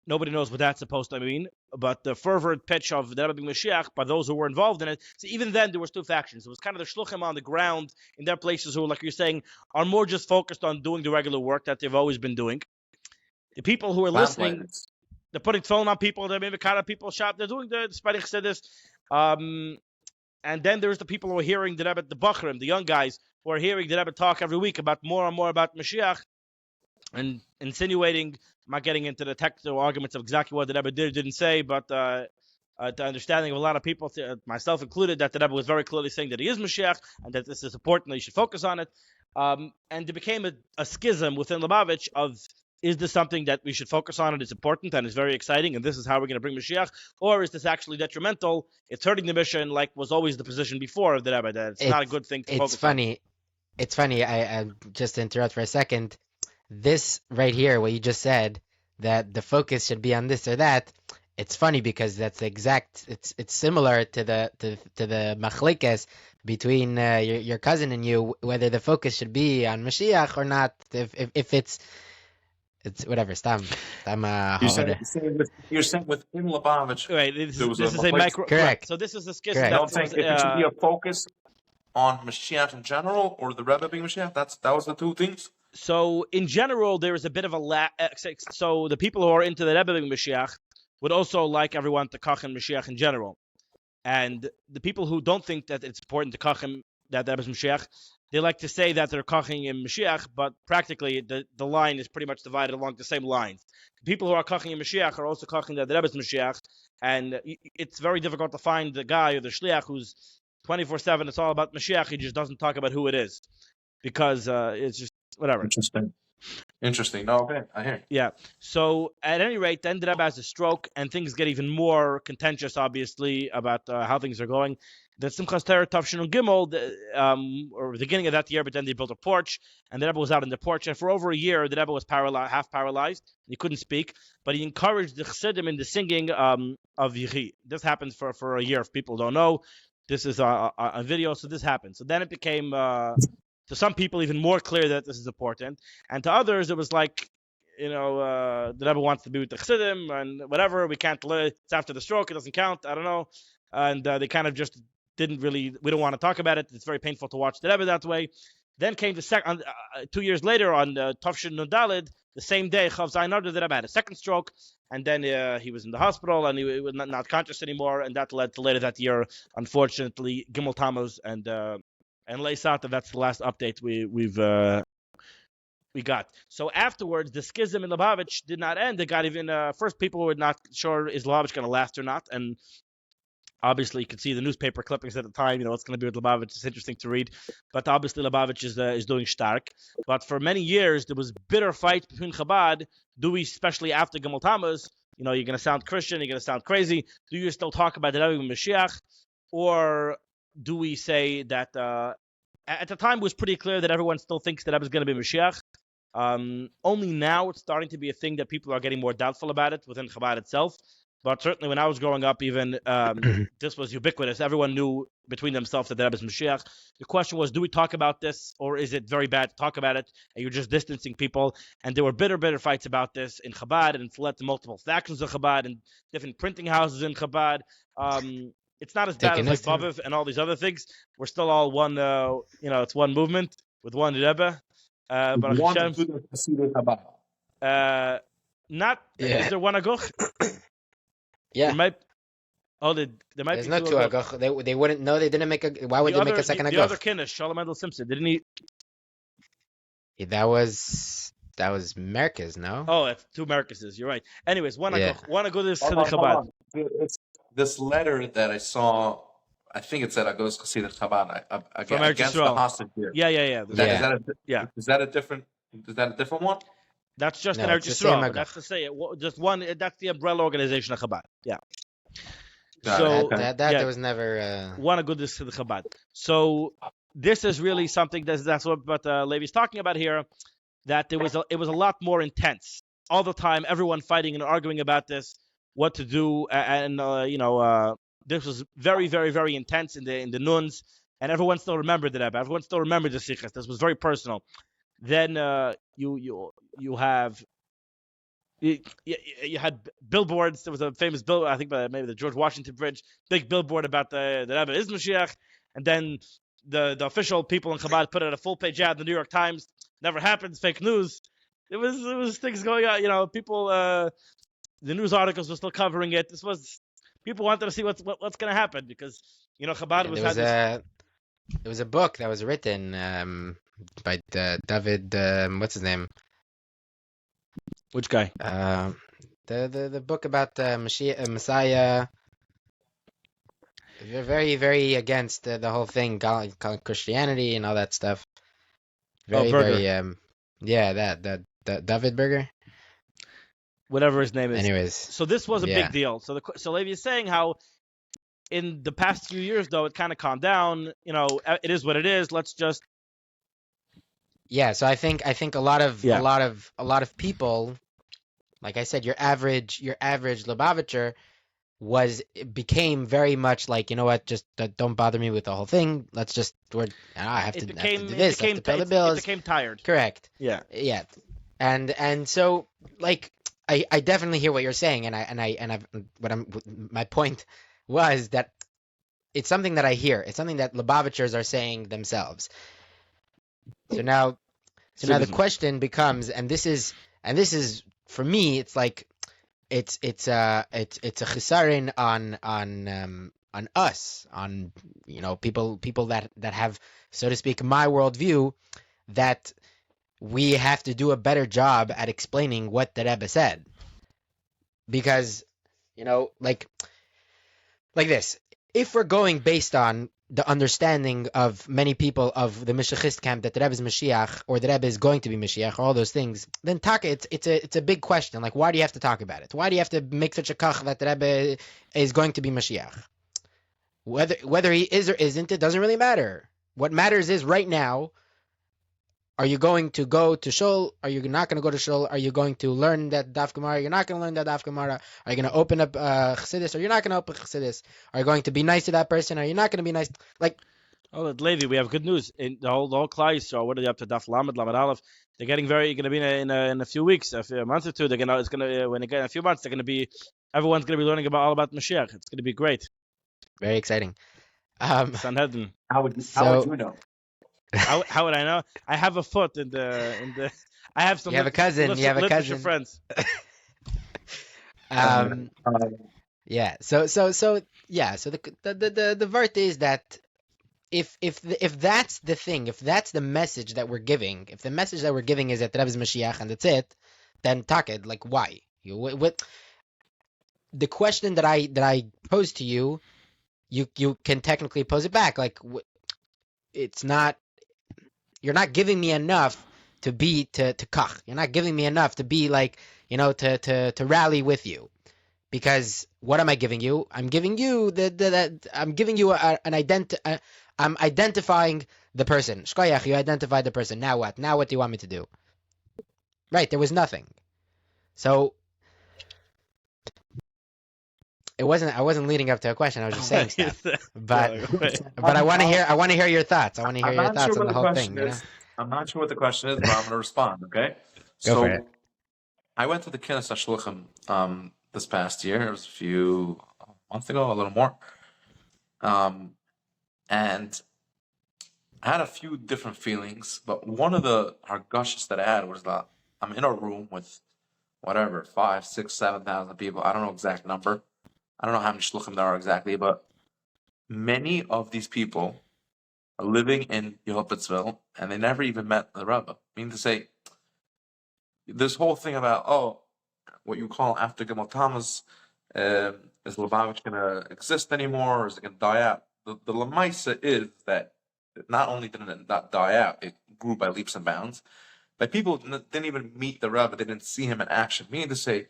S1: nobody knows what that's supposed to mean. But the fervent pitch of the Rebbe being Mashiach by those who were involved in it. So even then, there was two factions. It was kind of the shluchim on the ground in their places who, like you're saying, are more just focused on doing the regular work that they've always been doing. The people who are listening, they're putting tefillin on people. They're maybe kind of people shop. They're doing the spreading chassidus. And then there's the people who are hearing the Rebbe, the Bachrim, the young guys who are hearing the Rebbe talk every week about more and more about Mashiach and insinuating. I'm not getting into the technical arguments of exactly what the Rebbe did or didn't say, but the understanding of a lot of people, myself included, that the Rebbe was very clearly saying that he is Mashiach and that this is important, that you should focus on it. And there became a schism within Lubavitch of, is this something that we should focus on and it's important and it's very exciting and this is how we're going to bring Mashiach? Or is this actually detrimental? It's hurting the mission, like was always the position before of the Rebbe, that it's not a good thing to focus on.
S3: It's funny. I just to interrupt for a second. this right here, what you just said, that the focus should be on this or that, it's funny because that's the exact. It's similar to the machlekes between your cousin and you, whether the focus should be on Mashiach or not. If it's whatever. Stam
S2: You're saying with Im Lubavitch,
S1: Right.
S2: there was
S1: This is a micro.
S3: Correct.
S1: So this is a schism
S3: Correct.
S2: No,
S1: that
S2: I'm saying
S1: was.
S2: if it should be a focus on Mashiach in general or the Rebbe being Mashiach. That was the two things.
S1: So in general, there is a bit of a so the people who are into the Rebbe being Mashiach would also like everyone to kach in Mashiach in general, and the people who don't think that it's important to kach him that the Rebbe is Mashiach, they like to say that they're kaching in Mashiach, but practically the line is pretty much divided along the same lines. The people who are kaching in Mashiach are also kaching that the Rebbe is Mashiach, and it's very difficult to find the guy or the shliach who's 24/7. It's all about Mashiach. He just doesn't talk about who it is because it's just whatever.
S2: Interesting. No, okay, I hear.
S1: Yeah. So at any rate, then the Rebbe has a stroke, and things get even more contentious, obviously, about how things are going. The Simchas Torah Tavshin and Gimel, or the beginning of that year, but then they built a porch, and the Rebbe was out on the porch, and for over a year, the Rebbe was half paralyzed. He couldn't speak, but he encouraged the Chassidim in the singing of Yechi. This happens for a year. If people don't know, this is a video, so this happened. So then it became, to some people, even more clear that this is important, and to others, it was like, the Rebbe wants to be with the Chassidim, and whatever, we can't live. It's after the stroke, it doesn't count. I don't know, and they kind of just didn't really. We don't want to talk about it. It's very painful to watch the Rebbe that way. Then came the second. 2 years later, on Tavshin Nudalid, the same day, Chav Zayin Adar, the Rebbe had a second stroke, and then he was in the hospital, and he was not conscious anymore, and that led to later that year, unfortunately, Gimel Tammuz and Leisata. That's the last update we got. So afterwards, the schism in Lubavitch did not end. It got even first people were not sure is Lubavitch going to last or not, and obviously you could see the newspaper clippings at the time. What's going to be with Lubavitch. It's interesting to read, but obviously Lubavitch is doing stark. But for many years there was bitter fight between Chabad. Do we, especially after Gimel Tammuz, you're going to sound Christian, you're going to sound crazy. Do you still talk about the Rebbe Mashiach, or do we say that at the time it was pretty clear that everyone still thinks that Rebbe is going to be Mashiach? Only now it's starting to be a thing that people are getting more doubtful about it within Chabad itself. But certainly when I was growing up, even this was ubiquitous. Everyone knew between themselves that the Rebbe is Mashiach. The question was, do we talk about this, or is it very bad to talk about it, and you're just distancing people? And there were bitter fights about this in Chabad, and it's led to multiple factions of Chabad and different printing houses in Chabad. It's not as bad as like Baviv and all these other things. We're still all one, it's one movement with one Rebbe. But Hashem, not, is there one Aguch?
S3: Yeah.
S1: There might
S3: There's
S1: be
S3: no two Aguch. They wouldn't know. They didn't make a. Why would they make a second Aguch?
S1: The other Kinnish, Shalom Mendel Simpson, didn't he?
S3: Yeah, that was Merkez, no?
S1: Oh, it's two Merkezes. You're right. Anyways, one Aguch is to the
S2: Chabad.
S1: Chabad.
S2: This letter that I saw, I think it said Agos Chassidim Chabad
S1: From
S2: against the hostage here.
S1: Yeah.
S2: Is that a different one?
S1: That's just
S3: No,
S1: an
S3: it's the same
S1: Eretz Yisrael.
S3: Aguch.
S1: That's to say it. Just one. That's the umbrella organization of Chabad. Yeah.
S3: That there was never.
S1: One Aguch is to the Chabad. So this is really something that's what Levi's talking about here. That it was a lot more intense all the time. Everyone fighting and arguing about this, what to do, and this was very intense in the nuns, and everyone still remembered the Rebbe. Everyone still remembered the Sichas. This was very personal. Then you had billboards. There was a famous bill, I think, maybe the George Washington Bridge, big billboard about the Rebbe is Mashiach, and then the official people in Chabad put out a full page ad in the New York Times. Never happens, fake news. It was things going on. People, the news articles were still covering it. This was people wanted to see what's going to happen because Chabad was.
S3: There was a book that was written by David. What's his name?
S1: Which guy?
S3: The book about Messiah. They're very against the whole thing, calling Christianity and all that stuff. Very that David Berger.
S1: Whatever his name is.
S3: Anyways,
S1: so this was a big deal. So Levi is saying how in the past few years, though, it kind of calmed down. It is what it is. Let's just
S3: Yeah, so I think a lot of
S1: Yeah.
S3: a lot of people, like I said, your average Lubavitcher became very much like, you know what, just don't bother me with the whole thing. Let's just I have to do this, I have to pay the
S1: It
S3: bills.
S1: became tired.
S3: Correct.
S1: Yeah.
S3: Yeah. And so like I definitely hear what you're saying, my point was that it's something that I hear. It's something that Lubavitchers are saying themselves. So now the question becomes, and this is for me, it's like it's a chisaron on us, on people that have, so to speak, my worldview, that we have to do a better job at explaining what the Rebbe said, because like this, if we're going based on the understanding of many people of the Mashiachist camp that the Rebbe is Mashiach, or the Rebbe is going to be Mashiach, or all those things, then it's a big question. Like, why do you have to talk about it? Why do you have to make such a kach that the Rebbe is going to be Mashiach? Whether he is or isn't, it doesn't really matter. What matters is right now, are you going to go to shul? Are you not going to go to shul? Are you going to learn that daf gemara? You're not going to learn that daf gemara. Are you going to open up chassidus? Or you're not going to open chassidus? Are you going to be nice to that person? Are you not going to be nice? Like,
S1: Oh, Levi, we have good news. In the whole Klal Yisrael, what are they up to? Daf Lamed, Lamed Aleph. They're getting going to be in a few weeks, a month or two. When they get in a few months, they're going to be, everyone's going to be learning all about Mashiach. It's going to be great.
S3: very exciting.
S1: Sanhedrin.
S2: How would you know?
S1: How would I know? I have a foot in the. I have some.
S3: You have a cousin. You have a cousin.
S1: Friends.
S3: Yeah. So yeah. So the vert is that if that's the thing, if that's the message that we're giving, if the message that we're giving is that Rebbe is Mashiach and that's it, then taked, like, why? What the question that I pose to you, you can technically pose it back. Like, it's not, you're not giving me enough to kach. You're not giving me enough to be like, to rally with you. Because what am I giving you? I'm giving you I'm giving you I'm identifying the person. Shkoyach, you identified the person. Now what? Now what do you want me to do? Right, there was nothing. So I wasn't leading up to a question. I was just saying stuff. But I want to hear your thoughts. I want to hear your thoughts on the whole thing.
S2: I'm not sure what the question is, but I'm going to respond. Okay.
S3: Go for it.
S2: I went to the Kinnis HaShluchim this past year. It was a few months ago, a little more. And I had a few different feelings, but one of the hargashas that I had was that I'm in a room with whatever, 5, 6, 7,000 people. I don't know exact number. I don't know how many shluchim there are exactly, but many of these people are living in Yehopitzville, and they never even met the Rebbe. Meaning to say, this whole thing about, what you call after Gimel Tammuz, is Lubavitch going to exist anymore, or is it going to die out? The Lamaisa is that not only did it not die out, it grew by leaps and bounds. Like, people didn't even meet the Rebbe, they didn't see him in action. Meaning to say,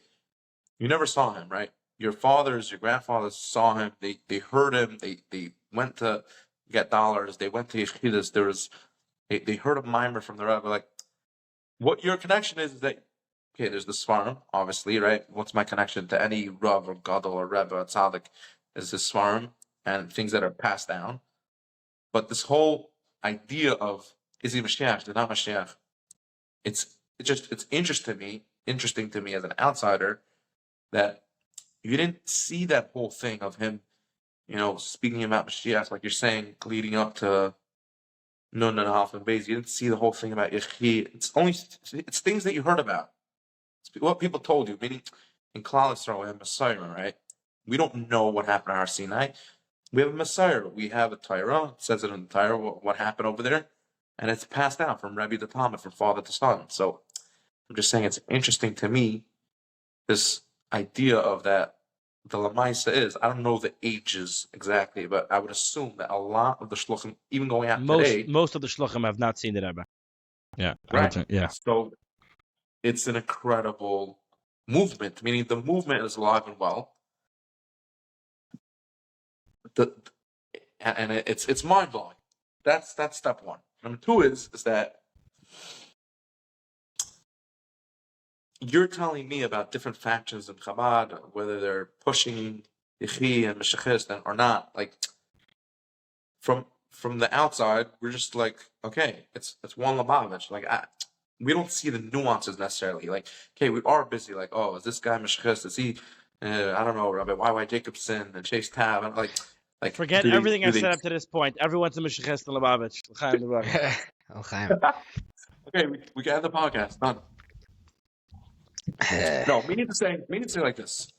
S2: you never saw him, right? Your fathers, your grandfathers saw him. They heard him. They went to get dollars. They went to yeshidus. They heard a mimer from the Rebbe. Like, what your connection is that, okay, there's the Svarim, obviously, right? What's my connection to any Rav or Gadol or Rebbe or Tzaddik is the Svarim and things that are passed down. But this whole idea of, is he Mashiach, is he not Mashiach? It's interesting to me as an outsider that you didn't see that whole thing of him, speaking about Mashiach, like you're saying, leading up to Nun and Half and Beis. You didn't see the whole thing about Yechi. It's things that you heard about. It's what people told you. Meaning, in Klal Yisrael, we have Messiah, right? We don't know what happened at Har Sinai. We have a Messiah. We have a Torah. It says it in the Torah what happened over there, and it's passed down from Rebbe to Talmud, from father to son. So I'm just saying, it's interesting to me, this idea of that the Lamaisa is, I don't know the ages exactly, but I would assume that a lot of the shluchim, even going out today,
S1: most of the shluchim have not seen the Rebbe. Yeah,
S2: right.
S1: Yeah. So
S2: it's an incredible movement. Meaning, the movement is alive and well. It's mind blowing. That's step one. Number two is that you're telling me about different factions in Chabad, whether they're pushing Yechi and Meshachist or not. Like from the outside, we're just like, okay, it's one Lubavitch. Like we don't see the nuances necessarily. Like, okay, we are busy. Like, oh, is this guy Meshachist? Is he? I don't know, Rabbi Y. Jacobson and Chase Tab. And like
S1: Forget everything I said up to this point. Everyone's a Meshachist and Lubavitch.
S2: Okay, we can end the podcast. Done. No, we need to say like this.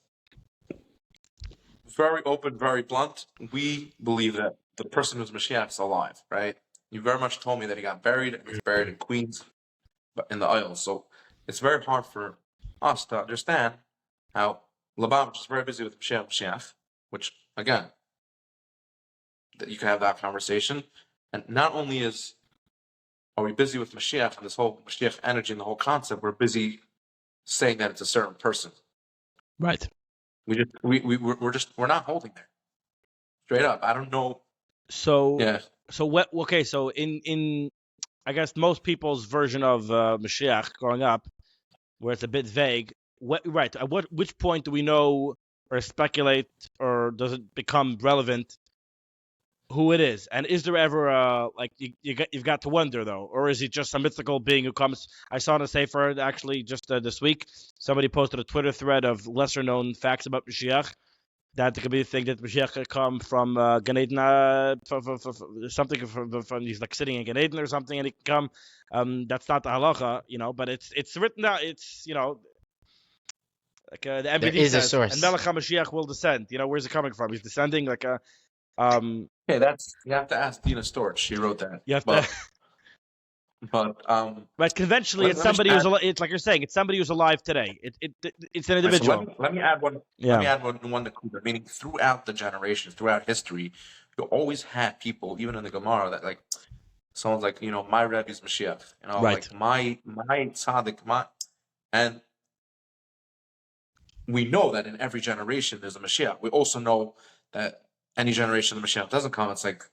S2: Very open, very blunt. We believe that the person who's Mashiach is alive, right? You very much told me that he got buried, and he's buried in Queens, but in the Isles. So it's very hard for us to understand how Lubavitch is very busy with Mashiach, which again, that you can have that conversation. And not only are we busy with Mashiach and this whole Mashiach energy and the whole concept, we're busy saying that it's a certain person.
S1: Right.
S2: We're not holding there. Straight up. I don't know.
S1: So
S2: yeah.
S1: So what? Okay. So in I guess most people's version of Mashiach growing up, where it's a bit vague. Right? At which point do we know or speculate, or does it become relevant who it is? And is there ever like you've got to wonder though, or is he just some mythical being who comes? I saw in a sefer actually just this week somebody posted a Twitter thread of lesser known facts about Mashiach. That there could be a thing that Mashiach could come from Gan Eden, something from he's like sitting in Gan Eden or something, and he can come. That's not the halacha, but it's written out. It's like the MBD
S3: is
S1: says,
S3: a source.
S1: and Melech HaMashiach will descend. Where's it coming from? He's descending like a.
S2: Okay, that's you have to ask Dina Storch. She wrote that.
S1: You have to.
S2: But
S1: right, conventionally, it's somebody who's alive. It's like you're saying, it's somebody who's alive today. It's an individual.
S2: So let me add one.
S1: Yeah.
S2: Let me add one to Kuda. Meaning, throughout the generations, throughout history, you always had people, even in the Gemara, that like someone's like, my Rebbe's Mashiach,
S1: right.
S2: like my tzaddik, and we know that in every generation there's a Mashiach. We also know that any generation the Mashiach doesn't come, it's like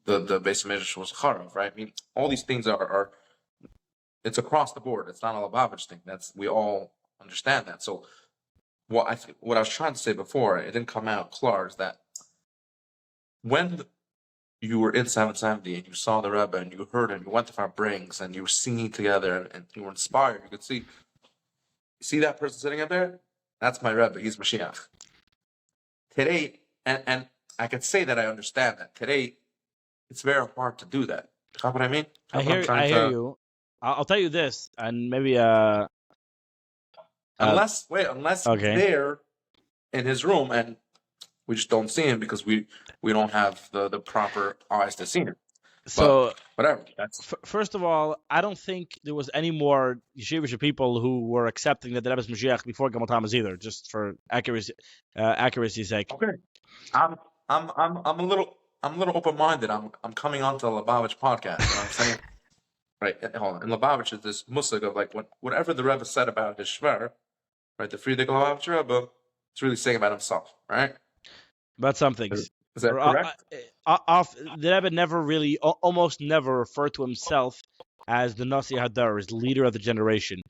S2: the base measure was Charav, right? I mean, all these things are it's across the board. It's not a Lubavitch thing. We all understand that. So what I was trying to say before, it didn't come out clear, is that when you were in 770 and you saw the Rebbe and you heard him, you went to Farbrengen and you were singing together and you were inspired, you could see that person sitting up there? That's my Rebbe. He's Mashiach. Today, and I could say that I understand that. Today, it's very hard to do that. You know what I mean?
S1: I hear you. I'll tell you this, and maybe
S2: unless he's there in his room and we just don't see him because we don't have the proper eyes to see him.
S1: So
S2: whatever.
S1: First of all, I don't think there was any more yeshivish people who were accepting that the Rebbe's Mashiach before Gamal Tammuz either, just for accuracy's sake.
S2: Okay, I'm a little open-minded. I'm coming onto the Lubavitch podcast. You know what I'm saying? Right. Hold on. In Lubavitch is this musig of like whatever the Rebbe said about his shver, right? The Friedrich Lubavitch Rebbe, it's really saying about himself, right?
S1: About some things.
S2: Is that correct?
S1: The Rebbe never really, almost never referred to himself as the Nasi Hadar, as the leader of the generation.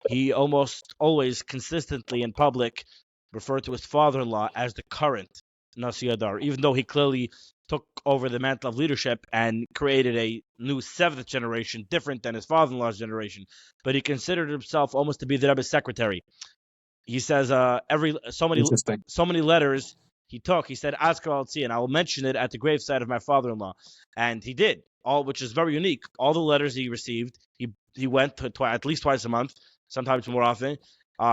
S1: He almost always, consistently in public, referred to his father-in-law as the current Nasi Hadar, even though he clearly took over the mantle of leadership and created a new seventh generation, different than his father-in-law's generation. But he considered himself almost to be the Rebbe's secretary. He says so many letters he took. He said, Askar al-Tzi, and I will mention it at the graveside of my father-in-law. And he did, which is very unique. All the letters he received, he went to at least twice a month, sometimes more often.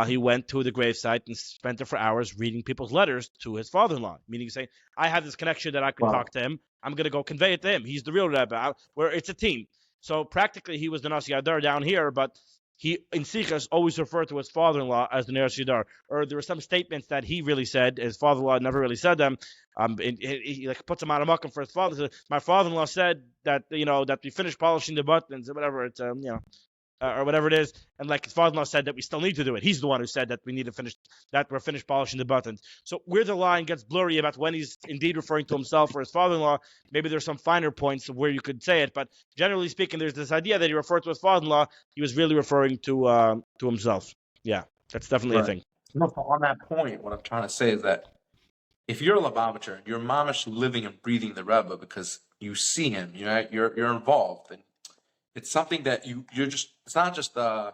S1: He went to the gravesite and spent there for hours reading people's letters to his father-in-law, meaning saying, I have this connection that I can talk to him. I'm going to go convey it to him. He's the real Rebbe. Where it's a team. So practically he was the Nasi Hadar down here, but he, in Sichas, always referred to his father-in-law as the Nasi Hadar. Or there were some statements that he really said, his father-in-law never really said them. He like puts him on a muckum for his father. So my father-in-law said that, that we finished polishing the buttons or whatever. It's, or whatever it is, and like his father-in-law said that we still need to do it. He's the one who said that we need to finish, that we're finished polishing the buttons. So where the line gets blurry about when he's indeed referring to himself or his father-in-law, maybe there's some finer points of where you could say it, but generally speaking, there's this idea that he referred to his father-in-law, he was really referring to himself. Yeah, that's definitely a thing.
S2: No, on that point, what I'm trying to say is that if you're a Lubavitcher, you're mamish living and breathing the Rebbe because you see him, you're involved, and it's something that you're just. It's not just I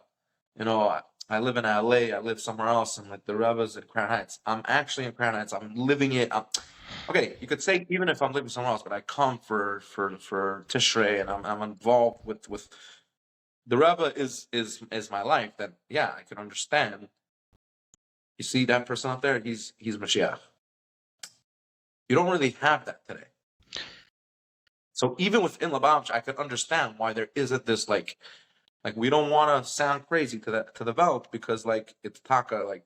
S2: live in LA, I live somewhere else, and like the Rebbe's in Crown Heights. I'm actually in Crown Heights. I'm living it. Okay, you could say even if I'm living somewhere else, but I come for Tishrei, and I'm involved with the Rebbe is my life. That yeah, I can understand. You see that person up there? He's Mashiach. You don't really have that today. So even within Lubavitch, I could understand why there isn't this like we don't want to sound crazy to the Welt because like it's taka like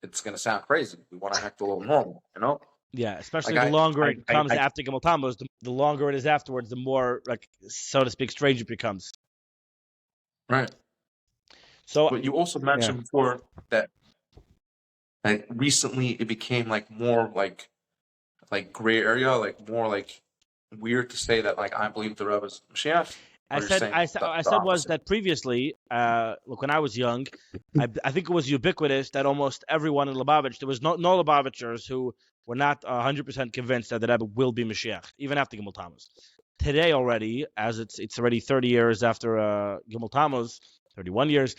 S2: it's gonna sound crazy. We want to act a little normal, you know?
S1: Yeah, especially
S2: Like
S1: the longer it comes
S2: I
S1: after Gimel Tammuz, the longer it is afterwards, the more, like, so to speak, strange it becomes.
S2: right.
S1: So,
S2: But you also mentioned before that like recently it became like more like gray area, like more like weird to say that like I believe the Rebbe is Mashiach.
S1: I said was that previously, look, when I was young, I think it was ubiquitous that almost everyone in Lubavitch, there was no Lubavitchers who were not 100% convinced that the Rebbe will be Mashiach, even after Gimel Tammuz. Today already, as it's already 30 years after Gimel Tammuz, 31 years,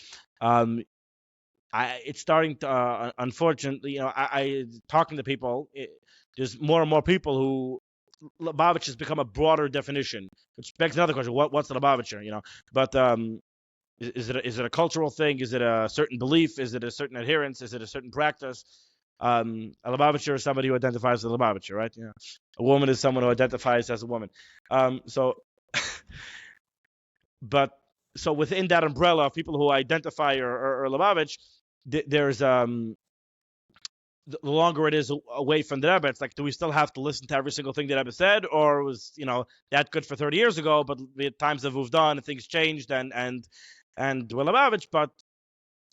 S1: it's starting to, unfortunately, I talking to people, there's more and more people who Lubavitch has become a broader definition, which begs another question: what's the Lubavitcher? But is it a cultural thing? Is it a certain belief? Is it a certain adherence? Is it a certain practice? A Lubavitcher is somebody who identifies as a Lubavitcher, right? A woman is someone who identifies as a woman. So within that umbrella of people who identify or Lubavitch, there's the longer it is away from the Rebbe, it's like, do we still have to listen to every single thing the Rebbe said, or was that good for 30 years ago? But the times have moved on and things changed, and we're Lubavitch, but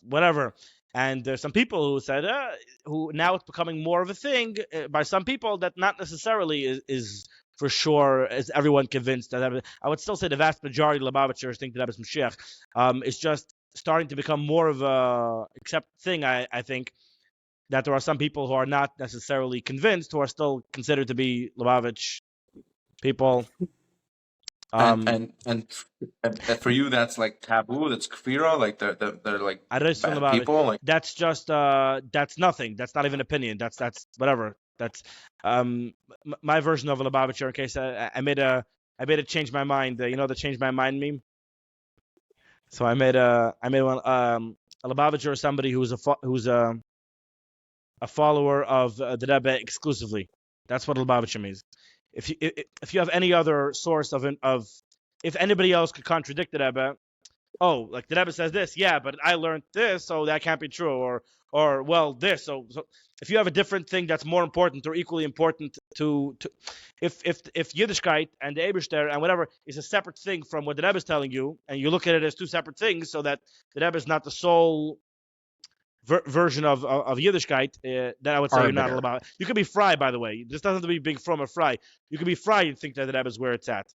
S1: whatever. And there's some people who said, who now it's becoming more of a thing by some people that not necessarily is for sure is everyone convinced that I would still say the vast majority of Lubavitchers think that Rebbe is Mashiach. It's just starting to become more of a accept thing. I think that there are some people who are not necessarily convinced, who are still considered to be Lubavitch people.
S2: And for you, that's like taboo. That's kfira. Like they're like bad people. Like
S1: that's just that's nothing. That's not even opinion. That's whatever. That's my version of a Lubavitcher. In case I made a change my mind. The change my mind meme. So I made one. A Lubavitcher is somebody who's a follower of the Rebbe exclusively. That's what Lubavitcher means. If you have any other source of if anybody else could contradict the Rebbe, like the Rebbe says this, yeah, but I learned this, so that can't be true, or well, this. So if you have a different thing that's more important or equally important to if Yiddishkeit and the Eibishter and whatever is a separate thing from what the Rebbe is telling you, and you look at it as two separate things, so that the Rebbe is not the sole version of Yiddishkeit, then I would say you're not allowed. You could be fry, by the way. This doesn't have to be big from or fry. You could be fry and think that the Rebbe is where it's at.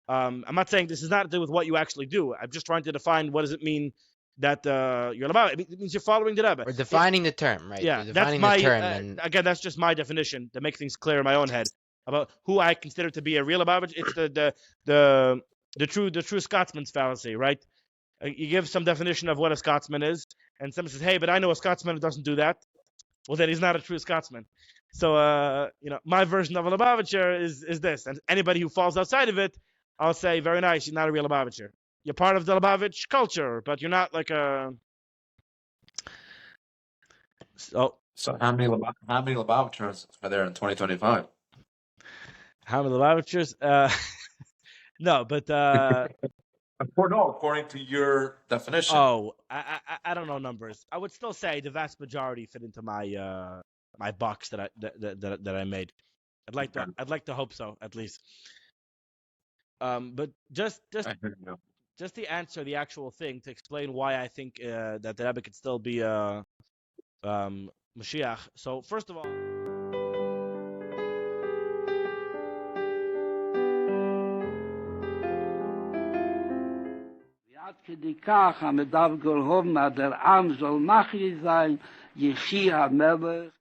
S1: I'm not saying this is not to do with what you actually do. I'm just trying to define what does it mean that you're about. It means you're following the Rebbe.
S3: We're defining the term, right?
S1: Yeah, that's my term. Again, that's just my definition to make things clear in my own head about who I consider to be a real Lubavitch. It's the true Scotsman's fallacy, right? You give some definition of what a Scotsman is, and someone says, "Hey, but I know a Scotsman who doesn't do that." Well, then he's not a true Scotsman. So, my version of a Lubavitcher is this, and anybody who falls outside of it, I'll say, very nice, you're not a real Lubavitcher. You're part of the Lubavitch culture, but you're not like a.
S2: So how many Lubavitchers are there in 2025?
S1: How many Lubavitchers? No, but.
S2: According to your definition.
S1: Oh, I don't know numbers. I would still say the vast majority fit into my my box that I made. I'd like to hope so, at least. But just to answer the actual thing, to explain why I think that the Rebbe could still be Mashiach. So first of all.
S4: כדיקח המדב גולהום עד עם זול מחי זין יחי המלך